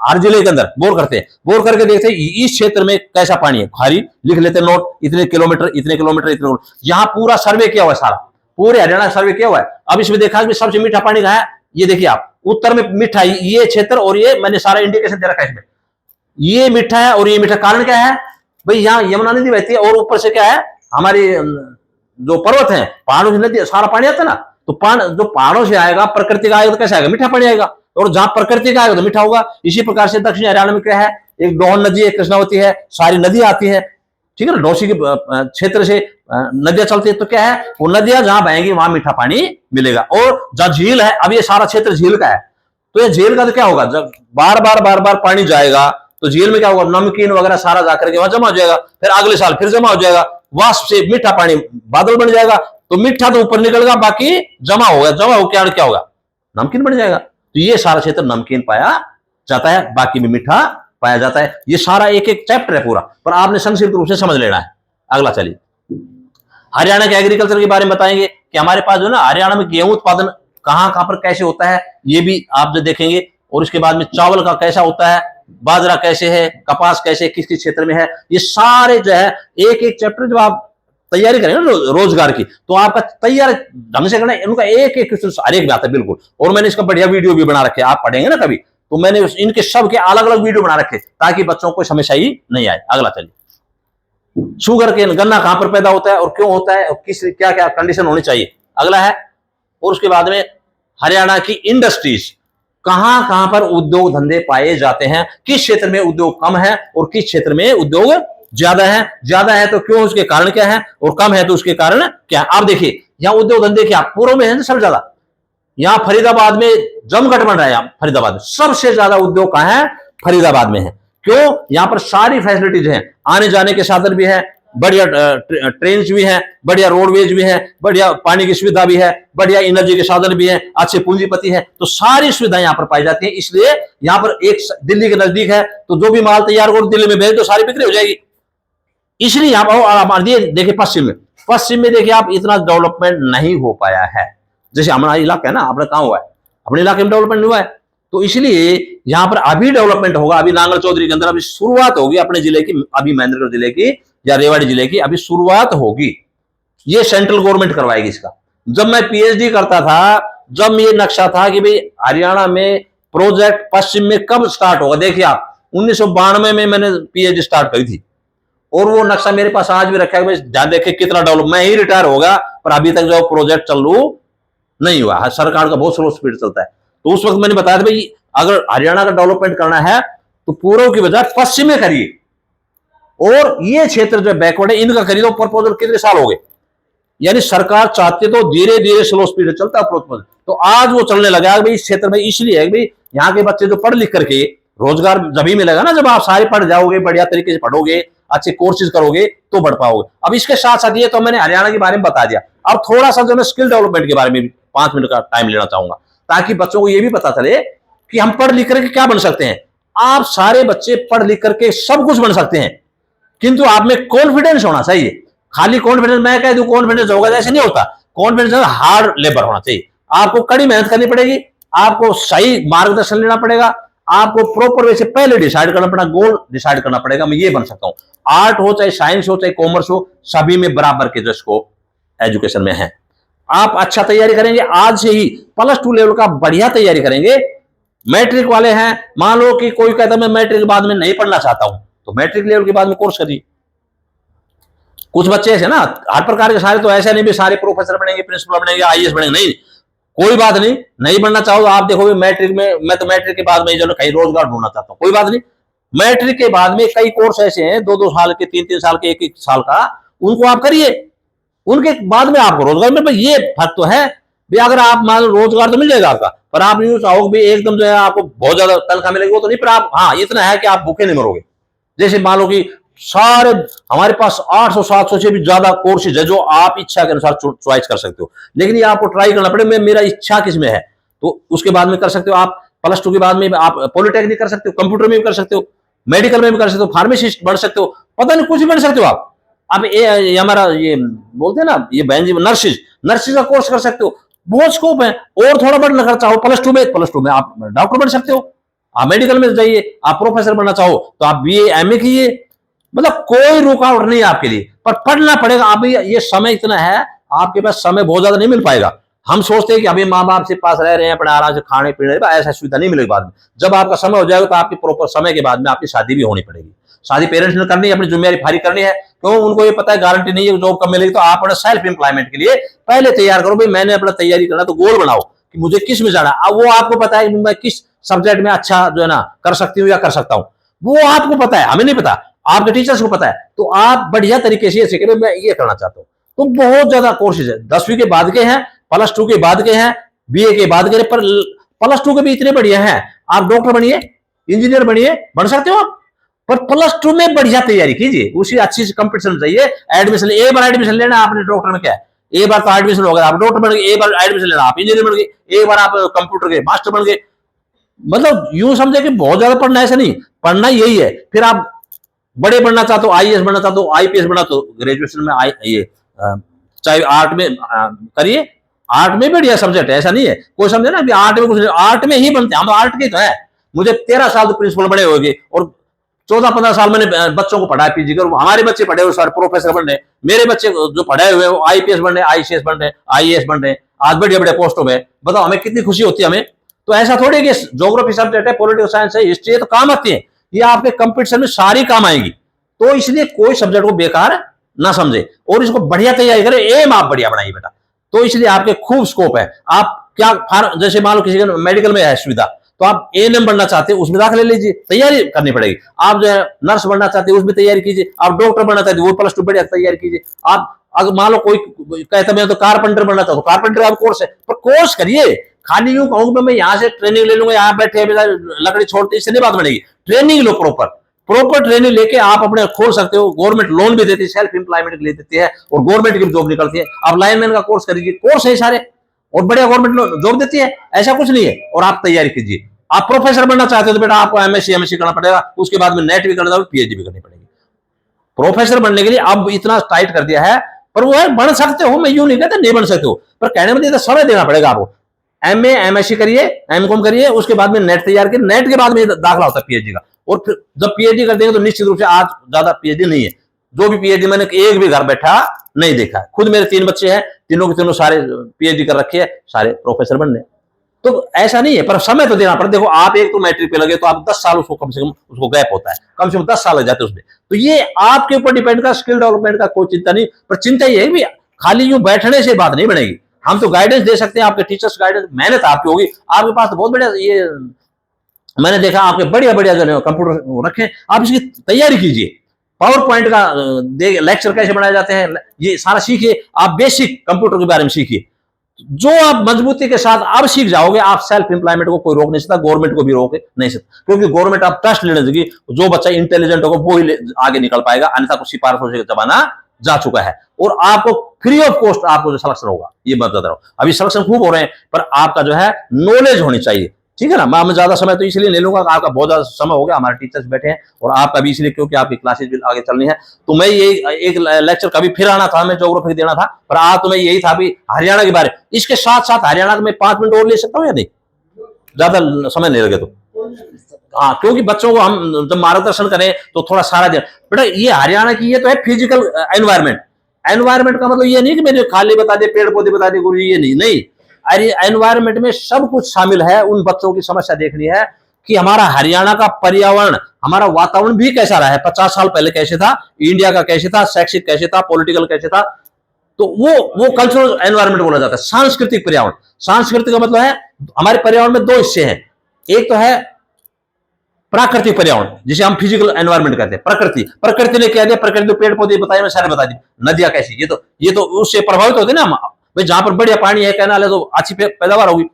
हर जिले के अंदर बोर करते हैं, बोर करके देखते हैं इस क्षेत्र में कैसा पानी है, खारी लिख लेते हैं नोट, इतने किलोमीटर इतने किलोमीटर इतने किलोमीटर। यहाँ पूरा सर्वे किया हुआ है, सारा पूरे हरियाणा सर्वे किया हुआ है। अब इसमें देखा कि सबसे मीठा पानी कहाँ है, ये देखिए आप, उत्तर में मीठा ये क्षेत्र, और ये मैंने सारा इंडिकेशन दे रखा है इसमें, ये मीठा है और ये मीठा। कारण क्या है भाई, यहाँ यमुना नदी बहती है और ऊपर से क्या है, हमारी जो पर्वत है, पहाड़ों से नदी सारा पानी आता है ना, तो जो पहाड़ों से आएगा, प्रकृति का आएगा तो कैसे आएगा, मीठा पानी आएगा, और जहां प्रकृति का आएगा तो मीठा होगा। इसी प्रकार से दक्षिण हरियाणा में क्या है, एक डोहन नदी है, कृष्णावती है, सारी नदी आती है, ठीक है ना, डोसी के क्षेत्र से नदियां चलती है, तो क्या है, वो नदियां जहां बहेंगी वहां मीठा पानी मिलेगा। और जहां झील है, अब ये सारा क्षेत्र झील का है, तो ये झील का तो क्या होगा, जब बार बार पानी जाएगा तो झील में क्या होगा, नमकीन वगैरह सारा जाकर के वहां जमा हो जाएगा, फिर अगले साल फिर जमा हो जाएगा, वाष्प से मीठा पानी बादल बन जाएगा, तो मीठा तो ऊपर निकलेगा, बाकी जमा होगा, जमा होकर क्या होगा, नमकीन बन जाएगा। तो ये सारा क्षेत्र नमकीन पाया जाता है, बाकी भी मीठा पाया जाता है। ये सारा एक एक चैप्टर है पूरा, पर आपने संक्षिप्त रूप से समझ लेना है। अगला चलिए, हरियाणा के एग्रीकल्चर के बारे में बताएंगे कि हमारे पास जो ना हरियाणा में गेहूं उत्पादन कहां कहां पर कैसे होता है, ये भी आप जो देखेंगे। और इसके बाद में चावल का कैसा होता है, बाजरा कैसे है, कपास कैसे किस किस क्षेत्र में है, ये सारे जो है एक एक चैप्टर जब आप तैयारी करेंगे ना रोजगार की, तो आपका तैयार ढंग से करना, इनका एक एक हर एक बात है बिल्कुल। और मैंने इसका बढ़िया वीडियो भी बना रखे, आप पढ़ेंगे ना कभी, तो मैंने इनके सब के अलग अलग वीडियो बना रखे ताकि बच्चों को समस्या ही नहीं आए। अगला चलिए, शुगर केन गन्ना कहां पर पैदा होता है और क्यों होता है और किस क्या क्या कंडीशन होनी चाहिए, अगला है। और उसके बाद में हरियाणा की इंडस्ट्रीज, कहां कहां पर उद्योग धंधे पाए जाते हैं, किस क्षेत्र में उद्योग कम है और किस क्षेत्र में उद्योग ज्यादा है, ज्यादा है तो क्यों, उसके कारण क्या है, और कम है तो उसके कारण क्या। आप देखिए यहाँ उद्योग धंधे क्या पूर्व में है सब ज्यादा, यहाँ फरीदाबाद में जमघट बन रहा है, यहाँ फरीदाबाद में सबसे ज्यादा उद्योग कहां है, फरीदाबाद में है। क्यों, यहाँ पर सारी फैसिलिटीज हैं, आने जाने के साधन भी है, बढ़िया ट्रेन भी है, बढ़िया रोडवेज भी है, बढ़िया पानी की सुविधा भी है, बढ़िया एनर्जी के साधन भी है, अच्छे पूंजीपति है, तो सारी सुविधाएं यहाँ पर पाई जाती है। इसलिए यहाँ पर एक दिल्ली के नजदीक है, तो जो भी माल तैयार हो दिल्ली में भेज तो सारी बिक्री हो जाएगी। इसलिए यहाँ पर देखिए पश्चिम में देखिए आप इतना डेवलपमेंट नहीं हो पाया है, जैसे हमारा इलाका है ना, अपना कहाँ हुआ है, अपने इलाके में डेवलपमेंट हुआ है, तो इसलिए यहाँ पर अभी डेवलपमेंट होगा। अभी नांगल चौधरी के अंदर अभी शुरुआत होगी अपने जिले की, अभी महेंद्रगढ़ जिले की या रेवाड़ी जिले की अभी शुरुआत होगी, ये सेंट्रल गवर्नमेंट करवाएगी इसका। जब मैं पीएचडी करता था, जब ये नक्शा था कि भाई हरियाणा में प्रोजेक्ट पश्चिम में कब स्टार्ट होगा, देखिए आप 1992 में मैंने पीएचडी स्टार्ट करी थी, और वो नक्शा मेरे पास आज भी रखा है। ध्यान देखे कितना डेवलप, मैं ही रिटायर होगा पर अभी तक जो प्रोजेक्ट चालू नहीं हुआ, सरकार का बहुत स्लो स्पीड चलता है। तो उस वक्त मैंने बताया था भाई अगर हरियाणा का डेवलपमेंट करना है तो पूर्व की बजाय पश्चिम में करिए, और ये क्षेत्र जो बैकवर्ड है इनका करिए। तो प्रपोजल कितने साल हो गए, यानी सरकार चाहती है तो धीरे धीरे स्लो स्पीड चलता है प्रपोजल, तो आज वो चलने लगा भाई इस क्षेत्र में। इसलिए है भाई यहाँ के बच्चे जो पढ़ लिख करके रोजगार जब ही मिलेगा ना, जब आप सारे पढ़ जाओगे, बढ़िया तरीके से पढ़ोगे, अच्छे कोर्सेज करोगे तो बढ़ पाओगे। अब इसके साथ साथ ये तो मैंने हरियाणा के बारे में बता दिया, अब थोड़ा सा जो मैं स्किल डेवलपमेंट के बारे में 5 मिनट का टाइम लेना चाहूंगा, ताकि बच्चों को ये भी पता चले कि हम पढ़ लिख करके क्या बन सकते हैं। आप सारे बच्चे पढ़ लिख करके सब कुछ बन सकते हैं, किंतु आप में कॉन्फिडेंस होना चाहिए। खाली कॉन्फिडेंस मैं कह दूं कॉन्फिडेंस होगा, ऐसे नहीं होता। कॉन्फिडेंस हार्ड लेबर होना चाहिए, आपको कड़ी मेहनत करनी पड़ेगी, आपको सही मार्गदर्शन लेना पड़ेगा, आपको प्रॉपर वे से पहले डिसाइड करना पड़ेगा, गोल डिसाइड करना पड़ेगा, मैं ये बन सकता हूं। आर्ट हो चाहे साइंस हो चाहे कॉमर्स हो, सभी में बराबर के जो स्कोप एजुकेशन में है। आप अच्छा तैयारी करेंगे, आज से ही +2 लेवल का बढ़िया तैयारी करेंगे। मैट्रिक वाले हैं, मान लो कि कोई कहता है मैं मैट्रिक के बाद में नहीं पढ़ना चाहता हूं, तो मैट्रिक लेवल के बाद में कोर्स करिए। कुछ बच्चे ऐसे ना, हर प्रकार के सारे तो ऐसे नहीं भी सारे प्रोफेसर बनेंगे, प्रिंसिपल बनेंगे, आईएएस बनेंगे, नहीं, कोई बात नहीं बनना चाहो आप देखोगे मैट्रिक में, मैं तो मैट्रिक के बाद में जो कहीं रोजगार ढूंढना चाहता हूं, कोई बात नहीं। मैट्रिक के बाद में कई कोर्स ऐसे हैं 2-2 साल के, 3-3 साल के, 1-1 साल का, उनको आप करिए, उनके बाद में आपको रोजगार मिल। ये फर्क तो है भी, अगर आप मान लो रोजगार तो मिल जाएगा आपका, पर आप यूं चाहोगे भी एकदम जो है आपको बहुत ज्यादा तनख्वाह मिलेगी, वो तो नहीं, पर आप हाँ इतना है कि आप भूखे नहीं मरोगे। जैसे मान लो कि सारे हमारे पास 800-700 से भी ज्यादा कोर्सेज है जो आप इच्छा के अनुसार चॉइस कर सकते हो, लेकिन ये आपको ट्राई करना पड़ेगा मेरा इच्छा किस में है, तो उसके बाद में कर सकते हो। आप +2 के बाद में आप पॉलिटेक्निक कर सकते हो, कंप्यूटर में भी कर सकते हो, मेडिकल में भी कर सकते हो, फार्मासिस्ट बन सकते हो, पता नहीं कुछ भी बन सकते हो आप। अब ये हमारा ये बोलते हैं ना, ये बहन जी नर्सिस का कोर्स कर सकते हो, बहुत स्कोप है। और थोड़ा बढ़ना खर्चा हो +2 में आप डॉक्टर बन सकते हो, आप मेडिकल में जाइए, आप प्रोफेसर बनना चाहो तो आप बीए एमए कीजिए, मतलब कोई रुकावट नहीं है आपके लिए, पर पढ़ना पड़ेगा। अभी ये समय इतना है, आपके पास समय बहुत ज्यादा नहीं मिल पाएगा। हम सोचते हैं कि अभी माँ बाप से पास रह रहे हैं, अपने आराम से खाने पीने, ऐसा सुविधा नहीं मिलेगी बाद में। जब आपका समय हो जाएगा तो आपकी प्रॉपर समय के बाद में आपकी शादी भी होनी पड़ेगी। शादी पेरेंट्स ने करनी है, अपनी जिम्मेदारी भारी करनी है, क्यों? उनको ये पता है गारंटी नहीं है जॉब कब मिलेगी। तो आप अपने सेल्फ एम्प्लॉयमेंट के लिए पहले तैयार करो, भाई मैंने अपना तैयारी करना, तो गोल बनाओ कि मुझे किस में जाना। अब वो आपको पता है कि मैं किस सब्जेक्ट में अच्छा जो है ना कर सकती हूँ या कर सकता हूँ, वो आपको पता है, हमें नहीं पता, आपके टीचर्स को पता है। तो आप बढ़िया तरीके से सीखे, मैं ये करना चाहता हूँ। तो बहुत ज्यादा कोर्सेज है, 10वीं के बाद के हैं, +2 के बाद के हैं, बीए के बाद के, पर +2 के भी इतने बढ़िया हैं। आप डॉक्टर बनिए, इंजीनियर बनिए, बन सकते हो आप, पर +2 में बढ़िया तैयारी कीजिए, उसी अच्छी से कंपटीशन चाहिए। एडमिशन, एक बार एडमिशन लेना आपने डॉक्टर में क्या है, एक बार तो एडमिशन हो गया, आप डॉक्टर बन गए, एक बार एडमिशन लेना आप इंजीनियर बन गए, एक बार आप कंप्यूटर के मास्टर बन गए। मतलब यूं समझे कि बहुत ज्यादा पढ़ना, ऐसा नहीं, पढ़ना यही है। फिर आप बड़े बनना चाहते हो, आईएएस बनना चाहते हो, आईपीएस बनना, तो ग्रेजुएशन में ये चाहे आर्ट में करिए, आर्ट में बढ़िया सब्जेक्ट है, ऐसा नहीं है। कोई समझे ना कि आर्ट में कुछ नहीं, आर्ट में ही बनते हैं, हम तो आर्ट के तो है। मुझे 13 साल तो प्रिंसिपल बड़े हो गए, और 14-15 साल मैंने बच्चों को पढ़ाया पीजी कर, हमारे बच्चे पढ़े हुए सारे प्रोफेसर बन रहे, मेरे बच्चे जो पढ़े हुए वो आईपीएस बन रहे, आईसीएस बन रहे, आईएएस बन रहे, आज बढ़िया बढ़िया पोस्टों में। बताओ हमें कितनी खुशी होती है हमें। तो ऐसा थोड़ी कि ज्योग्राफी सब्जेक्ट है, पॉलिटिकल साइंस है, हिस्ट्री है, तो काम आती है, ये आपके कंपटीशन में सारी काम आएगी। तो इसलिए कोई सब्जेक्ट को बेकार ना समझे और इसको बढ़िया तैयारी करें, एम आप बढ़िया बनाइए बेटा। तो इसलिए आपके खूब स्कोप है। आप क्या, जैसे मान लो किसी का मेडिकल में है सुविधा, तो आप एएनएम बनना चाहते हैं, उसमें दाखिला लीजिए, तैयारी करनी पड़ेगी। आप जो है नर्स बनना चाहते हैं, उसमें तैयारी कीजिए। आप डॉक्टर बनना चाहते हैं, वो +2 बढ़िया तैयारी कीजिए। आप अगर मान लो कोई कहता मैं तो कारपेंटर बनना चाहता हूँ, कारपेंटर का कोर्स है, पर कोर्स करिए। खाली यूं कहूंगा मैं यहाँ से ट्रेनिंग ले लूंगा, यहाँ बैठे लकड़ी छोड़ते, इससे नहीं बात बनेगी। ट्रेनिंग लो, प्रॉपर ट्रेनिंग लेके आप अपने खोल सकते हो। गवर्नमेंट लोन भी देती है, सेल्फ एम्प्लॉयमेंट के लिए देती है, और गवर्नमेंट की जॉब निकलती है। आप लाइनमैन का कोर्स करिए, कोर्स है सारे, और बढ़िया गवर्नमेंट जॉब देती है, ऐसा कुछ नहीं है। और आप तैयारी कीजिए। आप प्रोफेसर बनना चाहते हो तो बेटा आपको एमएससी करना पड़ेगा, उसके बाद में नेट भी करना होगा, पीएचडी भी करनी पड़ेगी। प्रोफेसर बनने के लिए अब इतना टाइट कर दिया है, पर वो है बन सकते हो, मैं यूं नहीं कहता नहीं बन सकते हो, पर कहने में समय देना पड़ेगा आपको। एमए एमएससी करिए, एमकॉम करिए, उसके बाद में नेट तैयार करिए, नेट के बाद में दाखिला होता है पीएचडी का। और फिर जब पीएचडी कर देंगे तो निश्चित रूप से, आज ज्यादा पीएचडी नहीं है, जो भी पीएचडी मैंने एक भी घर बैठा नहीं देखा है। खुद मेरे 3 बच्चे हैं, तीनों के तीनों सारे पीएचडी कर रखे हैं, सारे प्रोफेसर बनने। तो ऐसा नहीं है, पर समय तो देना पड़ता। देखो आप एक तो मैट्रिक पे लगे तो आप 10 साल उसको कम से कम उसको गैप होता है, कम से कम 10 साल लग जाते हैं उसमें। तो ये आपके ऊपर डिपेंड का, स्किल डेवलपमेंट का कोई चिंता नहीं, पर चिंता ये है कि खाली यूं बैठने से बात नहीं बनेगी। हम तो गाइडेंस दे सकते हैं, आपके टीचर्स गाइडेंस, मेहनत आपकी होगी। आपके पास तो बहुत बढ़िया, ये मैंने देखा आपके बढ़िया बढ़िया जो कंप्यूटर रखे, आप इसकी तैयारी कीजिए। पावर पॉइंट का लेक्चर कैसे बनाए जाते हैं, ये सारा सीखिए। आप बेसिक कंप्यूटर के बारे में सीखिए, जो आप मजबूती के साथ अब सीख जाओगे, आप सेल्फ एम्प्लॉयमेंट को कोई रोक नहीं सकता, गवर्नमेंट को भी रोक नहीं सकता। क्योंकि गवर्नमेंट आप ट्रस्ट लेने देगी, जो बच्चा इंटेलिजेंट होगा वो ही आगे निकल पाएगा, अन्यथा को सिफारिशों से जमाना जा चुका है। और आपको फ्री ऑफ कॉस्ट आपको जो सिलेक्शन होगा, ये मैं बता रहा हूं। अभी सिलेक्शन खूब हो रहे हैं, पर आपका जो है नॉलेज होनी चाहिए, ठीक है ना। मैं ज्यादा समय तो इसलिए ले लूंगा, आपका बहुत ज्यादा समय हो गया, हमारे टीचर्स बैठे हैं, और आपका भी इसलिए क्योंकि आपकी क्लासेज भी आगे चलनी है। तो मैं ये एक लेक्चर कभी फिर आना था, मैं ज्योग्राफी देना था, पर आज तो मैं यही था भी हरियाणा के बारे। इसके साथ साथ हरियाणा में 5 मिनट और ले सकता हूँ या नहीं, ज्यादा समय नहीं लगे तो? हाँ, क्योंकि बच्चों को हम जब मार्गदर्शन करें तो थोड़ा सारा दिन। बेटा ये हरियाणा की, ये तो है फिजिकल एनवायरमेंट। एनवायरमेंट का मतलब ये नहीं कि मैंने खाली बता दे, पेड़ पौधे बता दे, गुरु, ये नहीं। अरे एनवायरमेंट में सब कुछ शामिल है। उन बच्चों की समस्या देखनी है कि हमारा हरियाणा का पर्यावरण, हमारा वातावरण भी कैसा रहा है, 50 साल पहले कैसे था, इंडिया का कैसे था, शैक्षिक कैसे था, पॉलिटिकल कैसे था। तो वो कल्चरल एनवायरमेंट बोला जाता है। सांस्कृतिक पर्यावरण, सांस्कृतिक का मतलब है हमारे पर्यावरण में 2 हिस्से हैं। एक तो है प्राकृतिक पर्यावरण, जिसे हम फिजिकल एनवायरमेंट कहते हैं। प्रकृति ने क्या दिया, प्रकृति तो पेड़ पौधे बताए, मैं सारे बता दी, नदियां कैसी, ये तो उससे प्रभावित होते ना। भाई जहां पर बढ़िया पानी है, कैनाल है, तो अच्छी पैदावार होगी।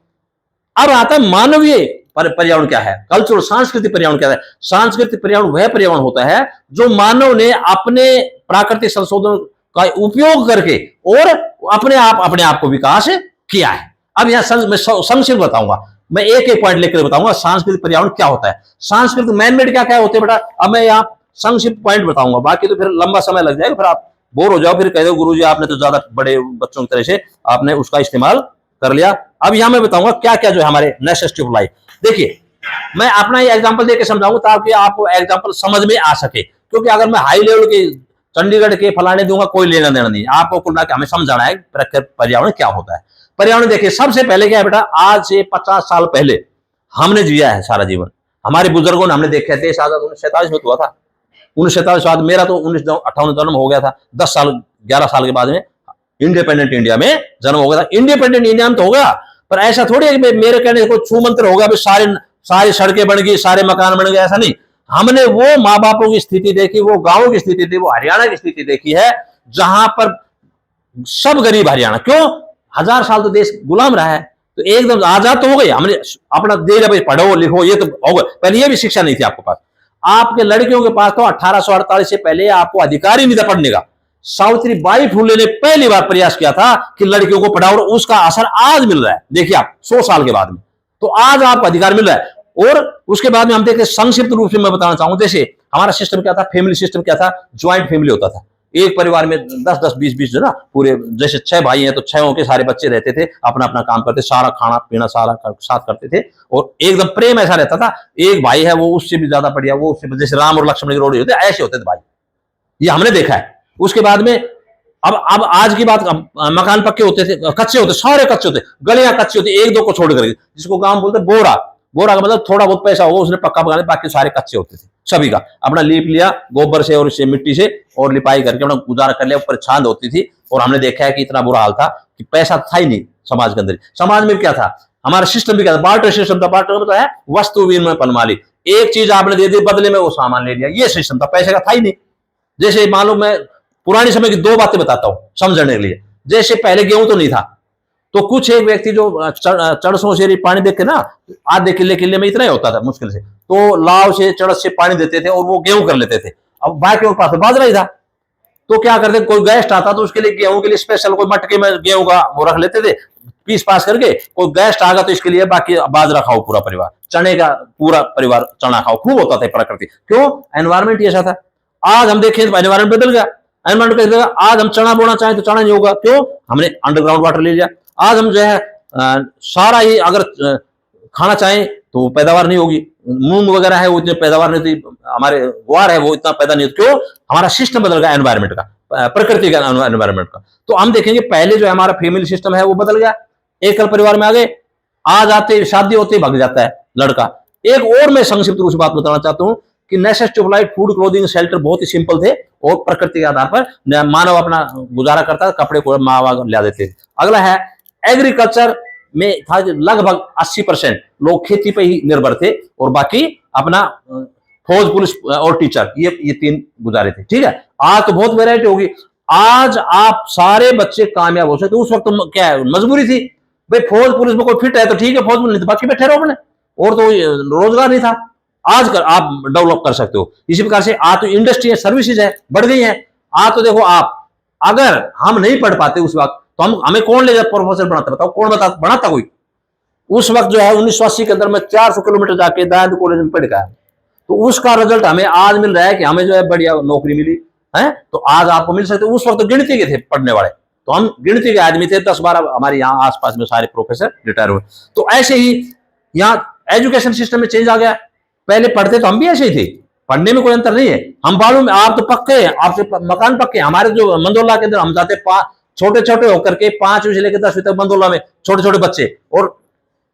अब आता है मानवीय पर्यावरण क्या है, कल्चरल सांस्कृतिक पर्यावरण क्या है। सांस्कृतिक पर्यावरण वह पर्यावरण होता है जो मानव ने अपने प्राकृतिक संशोधन का उपयोग करके और अपने आप को विकास किया है। अब यहां मैं संक्षिप्त बताऊंगा, मैं एक पॉइंट लेकर बताऊंगा सांस्कृतिक पर्यावरण क्या होता है, सांस्कृतिक मैनमेड क्या क्या होते हैं बेटा। अब मैं यहाँ संक्षिप्त पॉइंट बताऊंगा, बाकी तो फिर लंबा समय लग जाएगा, फिर आप बोर हो जाओ, फिर कह दो गुरुजी आपने तो ज्यादा बड़े बच्चों की तरह से आपने उसका इस्तेमाल कर लिया। अब यहां मैं बताऊंगा क्या क्या जो है हमारे नेसेसिटी ऑफ लाइफ। देखिए मैं अपना ही एग्जांपल देके समझाऊं ताकि आपको एग्जांपल समझ में आ सके, क्योंकि अगर मैं हाई लेवल के चंडीगढ़ के फलाने दूंगा कोई लेना देना नहीं, आपको कुल मिला हमें समझाना है पर्यावरण क्या होता है। पर्यावरण देखिए, सबसे पहले क्या है बेटा, आज से 50 साल पहले हमने जिया है सारा जीवन, हमारे बुजुर्गों ने हमने देखे थे, 1947 में हुआ था, 1947 बाद मेरा तो 1958 जन्म हो गया था, 10 साल 11 साल के बाद में इंडिपेंडेंट इंडिया में जन्म हो गया था। इंडिपेंडेंट इंडिया में तो हो गया, पर ऐसा थोड़ी है कि मेरे कहने से कोई छू मंत्र हो गया, सारे सारी सड़कें बन गई, सारे मकान बन गए, ऐसा नहीं। हमने वो माँ बापों की स्थिति देखी, वो गांव की स्थिति थी, वो हरियाणा की स्थिति देखी है, जहां पर सब गरीब हरियाणा, क्यों, 1000 साल तो देश गुलाम रहा है, तो एकदम आजाद तो हो गई, हमने अपना दे दिया भाई पढ़ो लिखो, ये तो हो गया। पहले ये भी शिक्षा नहीं थी आपके पास, आपके लड़कियों के पास तो 1848 से पहले आपको अधिकार ही नहीं था पढ़ने का। सावित्रीबाई फुले ने पहली बार प्रयास किया था कि लड़कियों को पढ़ाओ, और उसका असर आज मिल रहा है। देखिए आप 100 साल के बाद में, तो आज आपको अधिकार मिल रहा है। और उसके बाद में हम देखते हैं, संक्षिप्त रूप से मैं बताना चाहूंगा, जैसे हमारा सिस्टम क्या था, फैमिली सिस्टम क्या था, ज्वाइंट फैमिली होता था, एक परिवार में 10-10, 20-20 जो ना पूरे, जैसे 6 भाई हैं तो 6 के सारे बच्चे रहते थे, अपना अपना काम करते, सारा खाना पीना सारा साथ करते थे, और एकदम प्रेम ऐसा रहता था। एक भाई है वो उससे भी ज्यादा बढ़िया, वो उससे, जैसे राम और लक्ष्मण की जोड़ी होते ऐसे होते थे भाई, ये हमने देखा है। उसके बाद में अब आज की बात, मकान पक्के होते थे, कच्चे होते, सारे कच्चे होते, गलियां कच्ची होती, एक दो को छोड़ करके, जिसको गांव बोलते बोरा, बोरा का मतलब थोड़ा बहुत पैसा हो उसने पक्का बना, बाकी सारे कच्चे होते थे सभी का, अपना लीप लिया गोबर से और इससे मिट्टी से, और लिपाई करके अपना गुजारा कर लिया, ऊपर छांद होती थी। और हमने देखा है कि इतना बुरा हाल था कि पैसा था ही नहीं समाज के अंदर। समाज में क्या था, हमारा सिस्टम भी क्या था, बार्टर सिस्टम था। बार्टर मतलब है वस्तु विनिमय पनमाली, एक चीज आपने दे दी, बदले में वो सामान ले लिया, ये सिस्टम था, पैसे का था ही नहीं। जैसे मालूम, मैं पुराने समय की 2 बातें बताता हूं समझने के लिए। जैसे पहले गेहूं तो नहीं था, तो कुछ एक व्यक्ति जो चड़सों से पानी देते ना, आधे किले में इतना ही होता था मुश्किल से, तो लाव से चड़स से पानी देते थे और वो गेहूं कर लेते थे। अब बाकी के पास बाजरा ही था, तो क्या करते, कोई गेस्ट आता तो उसके लिए गेहूं के लिए स्पेशल कोई मटके में गेहूं का वो रख लेते थे, पीस पास करके। कोई गेस्ट आ गया तो इसके लिए बाकी बाजरा खाओ पूरा परिवार, चने का पूरा परिवार चना खाओ, खूब होता था प्रकृति। क्यों, एनवायरमेंट ऐसा था। आज हम देखें तो एनवायरमेंट बदल गया, एनवायरमेंट कैसे, आज हम चना बोना चाहें तो चना नहीं होगा, क्यों, हमने अंडरग्राउंड वाटर ले लिया। आज हम जो है सारा ही अगर खाना चाहें तो पैदावार नहीं होगी, मूंग वगैरह है वो इतनी पैदावार नहीं थी, हमारे ग्वार है वो इतना पैदा नहीं होता, क्यों, हमारा सिस्टम बदल गया एनवायरमेंट का, प्रकृति का एनवायरमेंट का। तो हम देखेंगे पहले जो हमारा फैमिली सिस्टम है वो बदल गया, एकल परिवार में आ गए, आज आते शादी होते भाग जाता है लड़का। एक और मैं संक्षिप्त रूप से बात बताना चाहता हूं कि necessity of life, food, clothing, shelter बहुत ही सिंपल थे, और प्रकृति के आधार पर मानव अपना गुजारा करता, कपड़े को माँ ला देते थे। अगला है एग्रीकल्चर में था लगभग 80% लोग खेती पे ही निर्भर थे, और बाकी अपना फौज, पुलिस और टीचर, ये 3 गुजारे थे। ठीक है, आज तो बहुत वैरायटी होगी, आज आप सारे बच्चे कामयाब हो सकते। तो उस वक्त तो क्या है, मजबूरी थी भाई, फौज पुलिस में कोई फिट है तो ठीक है, फौज में नहीं तो बाकी बैठे रहो अपने, और तो रोजगार नहीं था। आज कर आप डेवलप कर सकते हो। इसी प्रकार से आज तो इंडस्ट्री है, सर्विसेज है, बढ़ गई है। आज तो देखो आप, अगर हम नहीं पढ़ पाते उस वक्त, तो हमें कौन ले जाता प्रोफेसर बनाता, बताओ कौन बनाता कोई। उस वक्त जो है 1980 के अंदर में 400 किलोमीटर जाके दयानंद कॉलेज में पढ़ गया, तो उसका रिजल्ट हमें आज मिल रहा है कि हमें जो है बढ़िया नौकरी मिली है। तो आज आपको मिल सकते, उस वक्त तो गिनती के थे पढ़ने वाले, तो हम गिनती के आदमी थे, 10-12 हमारे यहाँ आसपास में सारे प्रोफेसर रिटायर हुए। तो ऐसे ही यहाँ एजुकेशन सिस्टम में चेंज आ गया। पहले पढ़ते तो हम भी ऐसे ही थे, पढ़ने में कोई अंतर नहीं है। हम बालू में, आप तो पक्के हैं, आपसे मकान पक्के, हमारे जो मंदोला के अंदर हम जाते छोटे छोटे होकर के 5वीं से लेकर 10वीं तक मंदोला में छोटे छोटे बच्चे, और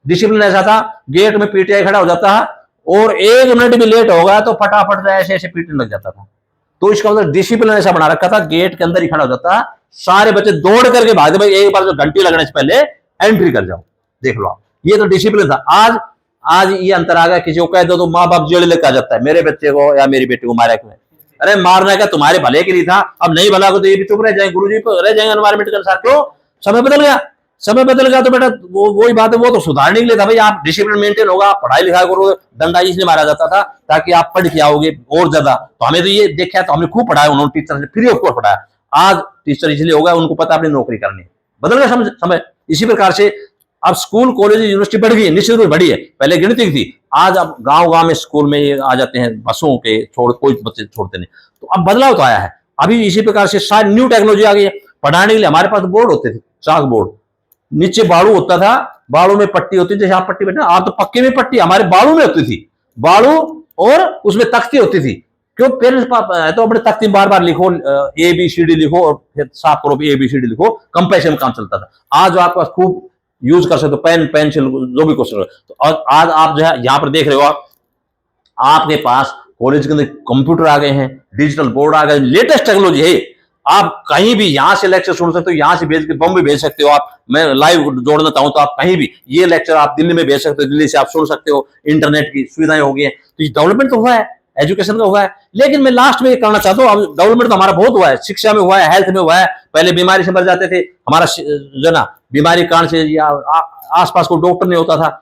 डिसिप्लिन ऐसा था, गेट में पीटीआई खड़ा हो जाता है, और 1 मिनट भी लेट होगा तो फटाफट ऐसे ऐसे पीटने लग जाता था। तो इसका मतलब डिसिप्लिन ऐसा बना रखा था, गेट के अंदर ही खड़ा हो जाता है, सारे बच्चे दौड़ करके भागते, भाई एक बार जो घंटी लगने से पहले एंट्री कर जाओ। देख लो आप, ये तो डिसिप्लिन था। आज ये अंतर आ गया, किसी को कह दो तो माँ बाप जेल लेकर आ जाता है, मेरे बच्चे को या मेरी बेटी को मारा क्यों। अरे मारना क्या, तुम्हारे भले के लिए था, अब नहीं भला को तो ये भी चुप रह जाएंगे, गुरुजी रह जाएंगे एनवायरमेंट के अनुसार। क्यों, समय बदल गया, समय बदल गया तो बेटा वही बात है, वो तो सुधारने के लिए था भाई, आप डिसिप्लिन मेंटेन होगा, पढ़ाई लिखाई करोगे। डंडा इसलिए मारा जाता था ताकि आप पढ़ के आओगे और ज्यादा। तो हमें तो ये देखा, तो हमने खूब पढ़ाया, उन्होंने टीचर ने फ्री ऑफ कॉस्ट पढ़ाया। आज टीचर इसलिए होगा, उनको पता अपनी नौकरी करनी है, बदल गया समय। इसी प्रकार से अब स्कूल, कॉलेज, यूनिवर्सिटी बढ़ गई है, निश्चित रूप से बढ़ी है। पहले गिनती थी, आज अब गांव में स्कूल में आ जाते हैं, बसों के कोई बच्चे छोड़ते नहीं। तो अब बदलाव तो आया है। अभी इसी प्रकार से सारी न्यू टेक्नोलॉजी आ गई है। पढ़ाने के लिए हमारे पास बोर्ड होते थे, चाक बोर्ड, नीचे बाड़ू होता था, बाड़ू में पट्टी होती थी, जैसे आप पट्टी बैठे, आप तो पक्के में पट्टी, हमारे बाड़ू में होती थी, बाड़ू और उसमें तख्ती होती थी। क्यों? पेरेंट्स तो अपने तख्ती में बार बार लिखो, ABCD लिखो और फिर साफ करो ABCD लिखो, कंपेशन में काम चलता था। आज आपके पास खूब यूज कर सकते हो, पेन पेंसिल जो भी क्वेश्चन। तो आज आप जो है यहाँ पर देख रहे हो, आपके पास कॉलेज के अंदर कंप्यूटर आ गए हैं, डिजिटल बोर्ड आ गए, लेटेस्ट टेक्नोलॉजी है। आप कहीं भी यहां से लेक्चर सुन सकते हो, यहां से भेज के बॉम्बे भेज सकते हो आप। मैं लाइव जोड़ना चाहूं तो आप कहीं भी ये लेक्चर आप दिल्ली में भेज सकते हो, दिल्ली से आप सुन सकते हो। इंटरनेट की सुविधाएं हो गई हैं, तो ये डेवलपमेंट तो हुआ है, एजुकेशन का हुआ है। लेकिन मैं लास्ट में ये करना चाहता हूँ, अब डेवलपमेंट तो हमारा बहुत हुआ है, शिक्षा में हुआ है, हेल्थ में हुआ है। पहले बीमारी से मर जाते थे, हमारा जो ना बीमारी कारण से, या आसपास कोई डॉक्टर नहीं होता था,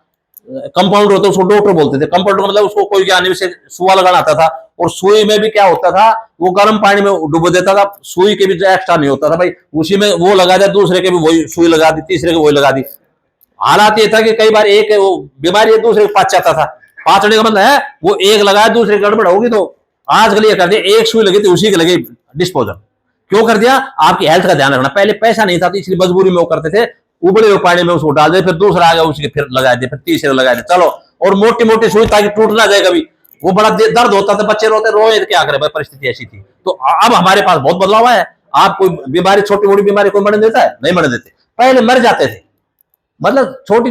कंपाउंडर होता, उसको डॉक्टर बोलते थे। कंपाउंडर मतलब उसको कोई ज्ञान नहीं, उसे सुआ लगाना आता था। और सुई में भी क्या होता था, वो गर्म पानी में डुबो देता था, सुई के भी एक्स्ट्रा नहीं होता था भाई, उसी में वो लगा दिया, दूसरे के भी वही सुई लगा दी, तीसरे को वही लगा दी। हालात ये था कि कई बार एक वो बीमारी एक दूसरे को पाच जाता था। पाचने का मतलब है वो एक लगाया, दूसरे गड़बड़ होगी। तो आजकल ये कर दिया, एक सुई लगी थी उसी के लगे डिस्पोजल। क्यों कर दिया? आपकी हेल्थ का ध्यान रखना। पहले पैसा नहीं था तो इसलिए मजबूरी में वो करते थे, उबले हुए पानी में उसको डाल दे, फिर दूसरा आ गया उसके फिर लगा दे, फिर तीसरे लगा दे, चलो। और मोटी मोटी सुई ताकि टूट ना जाए कभी, वो बड़ा दर्द होता था, बच्चे रोते, रोए तो क्या करे भाई, परिस्थिति ऐसी थी। तो अब हमारे पास बहुत बदलाव है। आप कोई बीमारी, छोटी मोटी बीमारी कोई मरने देता है? नहीं मरने देते। पहले मर जाते थे, मतलब छोटी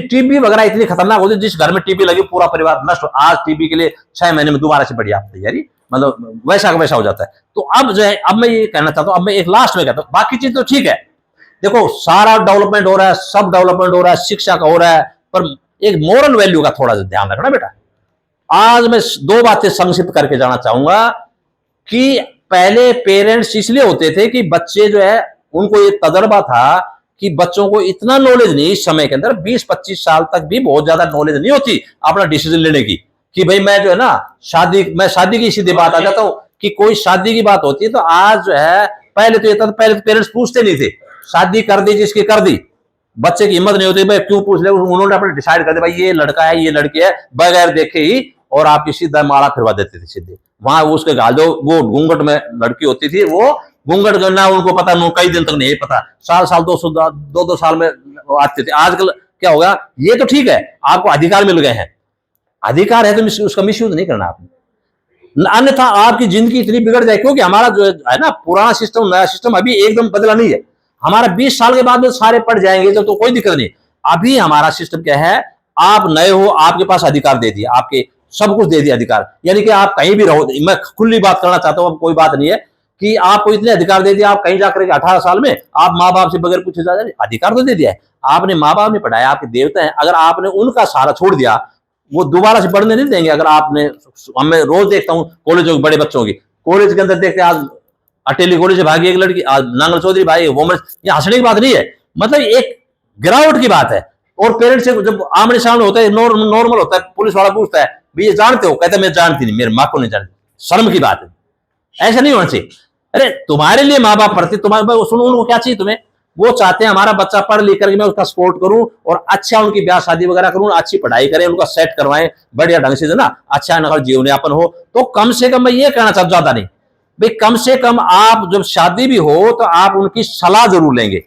टीबी वगैरह इतनी खतरनाक होती, जिस घर में टीबी लगी पूरा परिवार नष्ट। आज टीबी के लिए 6 महीने में दोबारा से बढ़िया आप तैयारी, मतलब वैसा का वैसा हो जाता है। तो अब जो है, अब मैं ये कहना चाहता हूं, अब मैं एक लास्ट में कहता हूं, बाकी चीज तो ठीक है, देखो सारा डेवलपमेंट हो रहा है, सब डेवलपमेंट हो रहा है, शिक्षा का हो रहा है, पर एक मोरल वैल्यू का थोड़ा सा ध्यान रखना बेटा। आज मैं 2 बातें संक्षिप्त करके जाना चाहूंगा कि पहले पेरेंट्स इसलिए होते थे कि बच्चे जो है, उनको ये तजर्बा था कि बच्चों को इतना नॉलेज नहीं, इस समय के अंदर 20-25 साल तक भी बहुत ज्यादा नॉलेज नहीं होती अपना डिसीजन लेने की, कि भाई मैं जो है ना मैं शादी की सीधी बात आ जाता हूं कि कोई शादी की बात होती है तो आज जो है, पहले तो ये था, पहले तो पेरेंट्स पूछते नहीं थे, शादी कर दी जिसकी कर दी, बच्चे की हिम्मत नहीं होती भाई क्यों पूछ ले, उन्होंने अपने डिसाइड कर दिया भाई ये लड़का है ये लड़की है, बगैर देखे ही, और आपकी सीधा माला फिरवा देते थे सीधे। वहां उसके गाल जो वो घूंघट में लड़की होती थी, वो घूंघट करना उनको पता नहीं, कई दिन तक नहीं पता, साल 2 साल में आते थे। आजकल क्या होगा, ये तो ठीक है आपको अधिकार मिल गए हैं, अधिकार है तो उसका मिसयूज नहीं करना आपने, अन्यथा आपकी जिंदगी इतनी बिगड़ जाए। क्योंकि हमारा जो है ना पुराना सिस्टम नया सिस्टम अभी एकदम बदला नहीं है। हमारा 20 साल के बाद में सारे पढ़ जाएंगे तो कोई दिक्कत नहीं। अभी हमारा सिस्टम क्या है, आप नए हो, आपके पास अधिकार दे दिया, आपके सब कुछ दे दिया अधिकार, यानी कि आप कहीं भी रहो। मैं खुली बात करना चाहता हूं, अब कोई बात नहीं है कि आपको इतने अधिकार दे दिया, आप कहीं जाकर 18 साल में आप माँ बाप से बगैर पूछे जा, अधिकार तो दे दिया है आपने। माँ बाप ने पढ़ाया, आपके देवता है, अगर आपने उनका सहारा छोड़ दिया, वो दोबारा से पढ़ने नहीं देंगे। अगर आपने, मैं रोज देखता हूँ कॉलेजों के बड़े बच्चों की, कॉलेज के अंदर देखते, आज अटेली कॉलेज से भागी एक लड़की, आज नांगल चौधरी भाई, ये हंसने की बात नहीं है, मतलब एक गिरावट की बात है। और पेरेंट्स से जब आमने सामने होता है, नॉर्मल होता है, पुलिस वाला पूछता है भाई ये जानते हो, कहते मैं जानती नहीं, मेरे माँ को नहीं जानती। शर्म की बात है, ऐसा नहीं होना चाहिए। अरे तुम्हारे लिए माँ बाप पढ़ते, तुम्हारे सुनो, उनको क्या चाहिए तुम्हें, वो चाहते हैं हमारा बच्चा पढ़ लिख करके मैं उसका सपोर्ट करूं और अच्छा उनकी ब्याह शादी वगैरह करूं, अच्छी पढ़ाई करें, उनका सेट करवाएं बढ़िया ढंग से, ना अच्छा नगर जीवन यापन हो। तो कम से कम मैं ये कहना चाहता, ज्यादा नहीं भाई, कम से कम आप जब शादी भी हो तो आप उनकी सलाह जरूर लेंगे।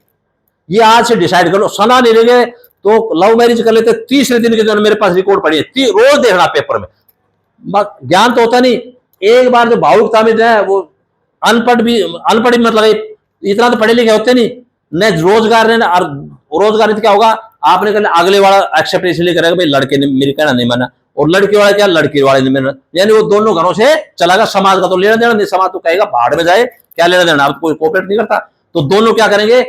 ये आज से डिसाइड कर लो, सलाह नहीं लेंगे तो लव मैरिज कर लेते, तीसरे दिन के जो मेरे पास रिकॉर्ड पड़ी है, रोज देखना पेपर में, ज्ञान तो होता नहीं। एक बार जो भावुकता में जो है, वो अनपढ़ भी मतलब इतना तो पढ़े लिखे होते नहीं, न रोजगार ने, और रोजगार नहीं तो क्या होगा, आपने कहना अगले वाला एक्सेप्ट इसलिए करेगा भाई लड़के ने मेरी कहना नहीं माना, और लड़के वाला क्या, लड़की वाले ने माना, यानी वो दोनों घरों से चलागा। समाज का तो लेना देना नहीं, समाज तो कहेगा भाड़ में जाए, क्या लेना देना, आप कोई कोऑपरेट नहीं करता। तो दोनों क्या करेंगे,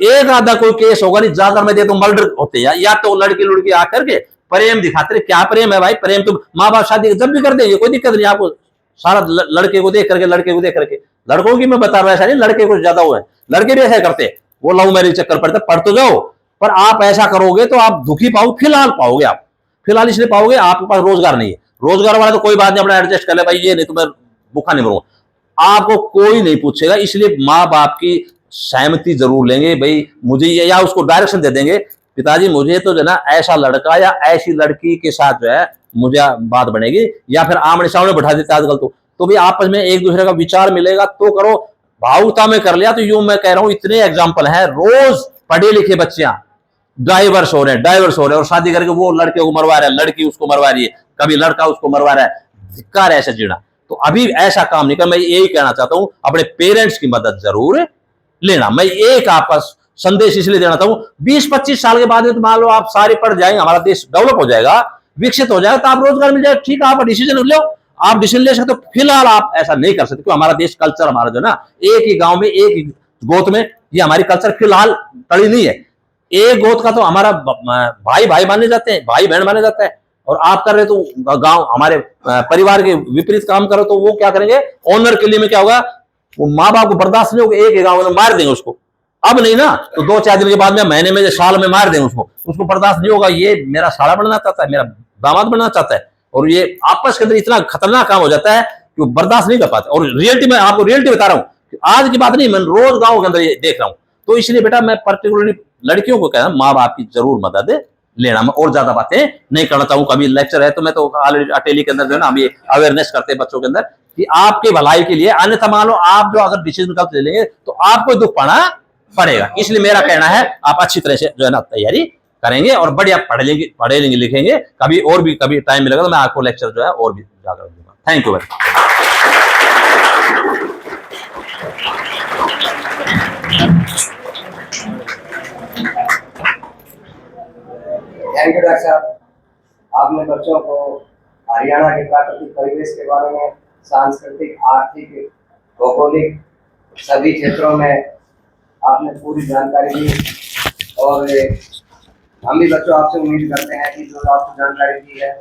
एक आधा कोई केस होगा नहीं, ज्यादा में दे तो मर्डर होते हैं, या तो लड़की आकर के प्रेम दिखाते रहे। क्या प्रेम है भाई, प्रेम तो माँ बाप शादी जब भी कर देंगे, कोई दिक्कत नहीं आपको, सारा लड़के को देख करके, लड़के को देख करके। लड़कों की मैं बता रहा हूं, ऐसा नहीं लड़के कुछ ज्यादा हुआ है, लड़के भी ऐसा करते हैं, वो लव मैरिज चक्कर पड़ता, पढ़ तो जाओ, पर आप ऐसा करोगे तो आप दुखी फिलहाल पाओगे, आप फिलहाल इसलिए पाओगे आपके पास रोजगार नहीं है। रोजगार वाला तो कोई बात नहीं, अपना एडजस्ट कर ले भाई, ये नहीं तो मैं भूखा नहीं मरूंगा, आपको कोई नहीं पूछेगा। इसलिए माँ बाप की सहमति जरूर लेंगे भाई, मुझे ये, या उसको डायरेक्शन दे देंगे, पिताजी मुझे तो जो ना ऐसा लड़का या ऐसी लड़की के साथ जो है मुझे बात बनेगी, या फिर आमने सामने बैठा देते आजकल तो भी आपस में एक दूसरे का विचार मिलेगा तो करो। भावुकता में कर लिया तो यूं मैं कह रहा हूं, इतने एग्जाम्पल हैं, रोज पढ़े लिखे बच्चियां डाइवर्स हो रहे हैं और शादी करके वो लड़के को मरवा रहा है, लड़की उसको मरवा रही है, कभी लड़का उसको मरवा रहा है। धिक्कार है ऐसा जीना। तो अभी ऐसा काम नहीं कर। मैं यही कहना चाहता हूं, अपने पेरेंट्स की मदद जरूर लेना। मैं एक आपका संदेश इसलिए देना चाहता हूं, 20-25 साल के बाद में तो मान लो आप सारे पढ़ जाएंगे, हमारा देश डेवलप हो जाएगा, विकसित हो जाएगा, तो आप रोजगार मिल जाएगा, ठीक है, आप डिसीजन लो, आप डिसीजन ले सकते हो। फिलहाल आप ऐसा नहीं कर सकते, क्योंकि हमारा देश कल्चर हमारा जो ना, एक ही गांव में एक ही गोत में, ये हमारी कल्चर फिलहाल कड़ी नहीं है। एक गोत का तो हमारा भाई भाई माने जाते हैं, भाई बहन माने जाता है, और आप कर रहे तो गांव हमारे परिवार के विपरीत काम करो तो वो क्या करेंगे, ऑनर के लिए में क्या होगा, वो माँ बाप को बर्दाश्त नहीं होगा, एक ही गांव में मार देंगे उसको। अब नहीं ना, तो 2-4 दिन के बाद में, महीने में, साल में मार देंगे उसको बर्दाश्त नहीं होगा। ये मेरा साला बनना चाहता है, मेरा दामाद बनना चाहता है, और ये आपस के अंदर इतना खतरनाक काम हो जाता है कि वो बर्दाश्त नहीं कर पाते। और रियलिटी में आपको रियलिटी बता रहा हूँ, आज की बात नहीं, मैं रोज गाँव के अंदर ये देख रहा हूँ। तो इसलिए बेटा मैं पर्टिकुलरली लड़कियों को कह रहा हूं, माँ बाप की जरूर मदद लेना। मैं और ज्यादा बातें नहीं करना चाहूँ, कभी लेक्चर है तो मैं तो ऑलरेडी अटेली के अंदर जो है ना, हम ये अवेयरनेस करते हैं बच्चों के अंदर कि आपकी भलाई के लिए, अन्यथा मान लो आप जो अगर डिसीजन गलत ले लेंगे तो आपको दुख पाना पड़ेगा। इसलिए मेरा कहना है, आप अच्छी तरह से जो है ना तैयारी करेंगे और बढ़िया पढ़े लेंगे लिखेंगे। कभी और भी कभी टाइम मिलेगा तो मैं आपको लेक्चर जो है और भी जाकर दूंगा। Thank you very thank you doctor साहब। आपने बच्चों को हरियाणा के प्राकृतिक परिवेश के बारे में, सांस्कृतिक, आर्थिक, भौगोलिक सभी क्षेत्रों में आपने पूरी जानकारी दी, और हम भी बच्चों आपसे उम्मीद करते हैं कि जो आपको जानकारी दी है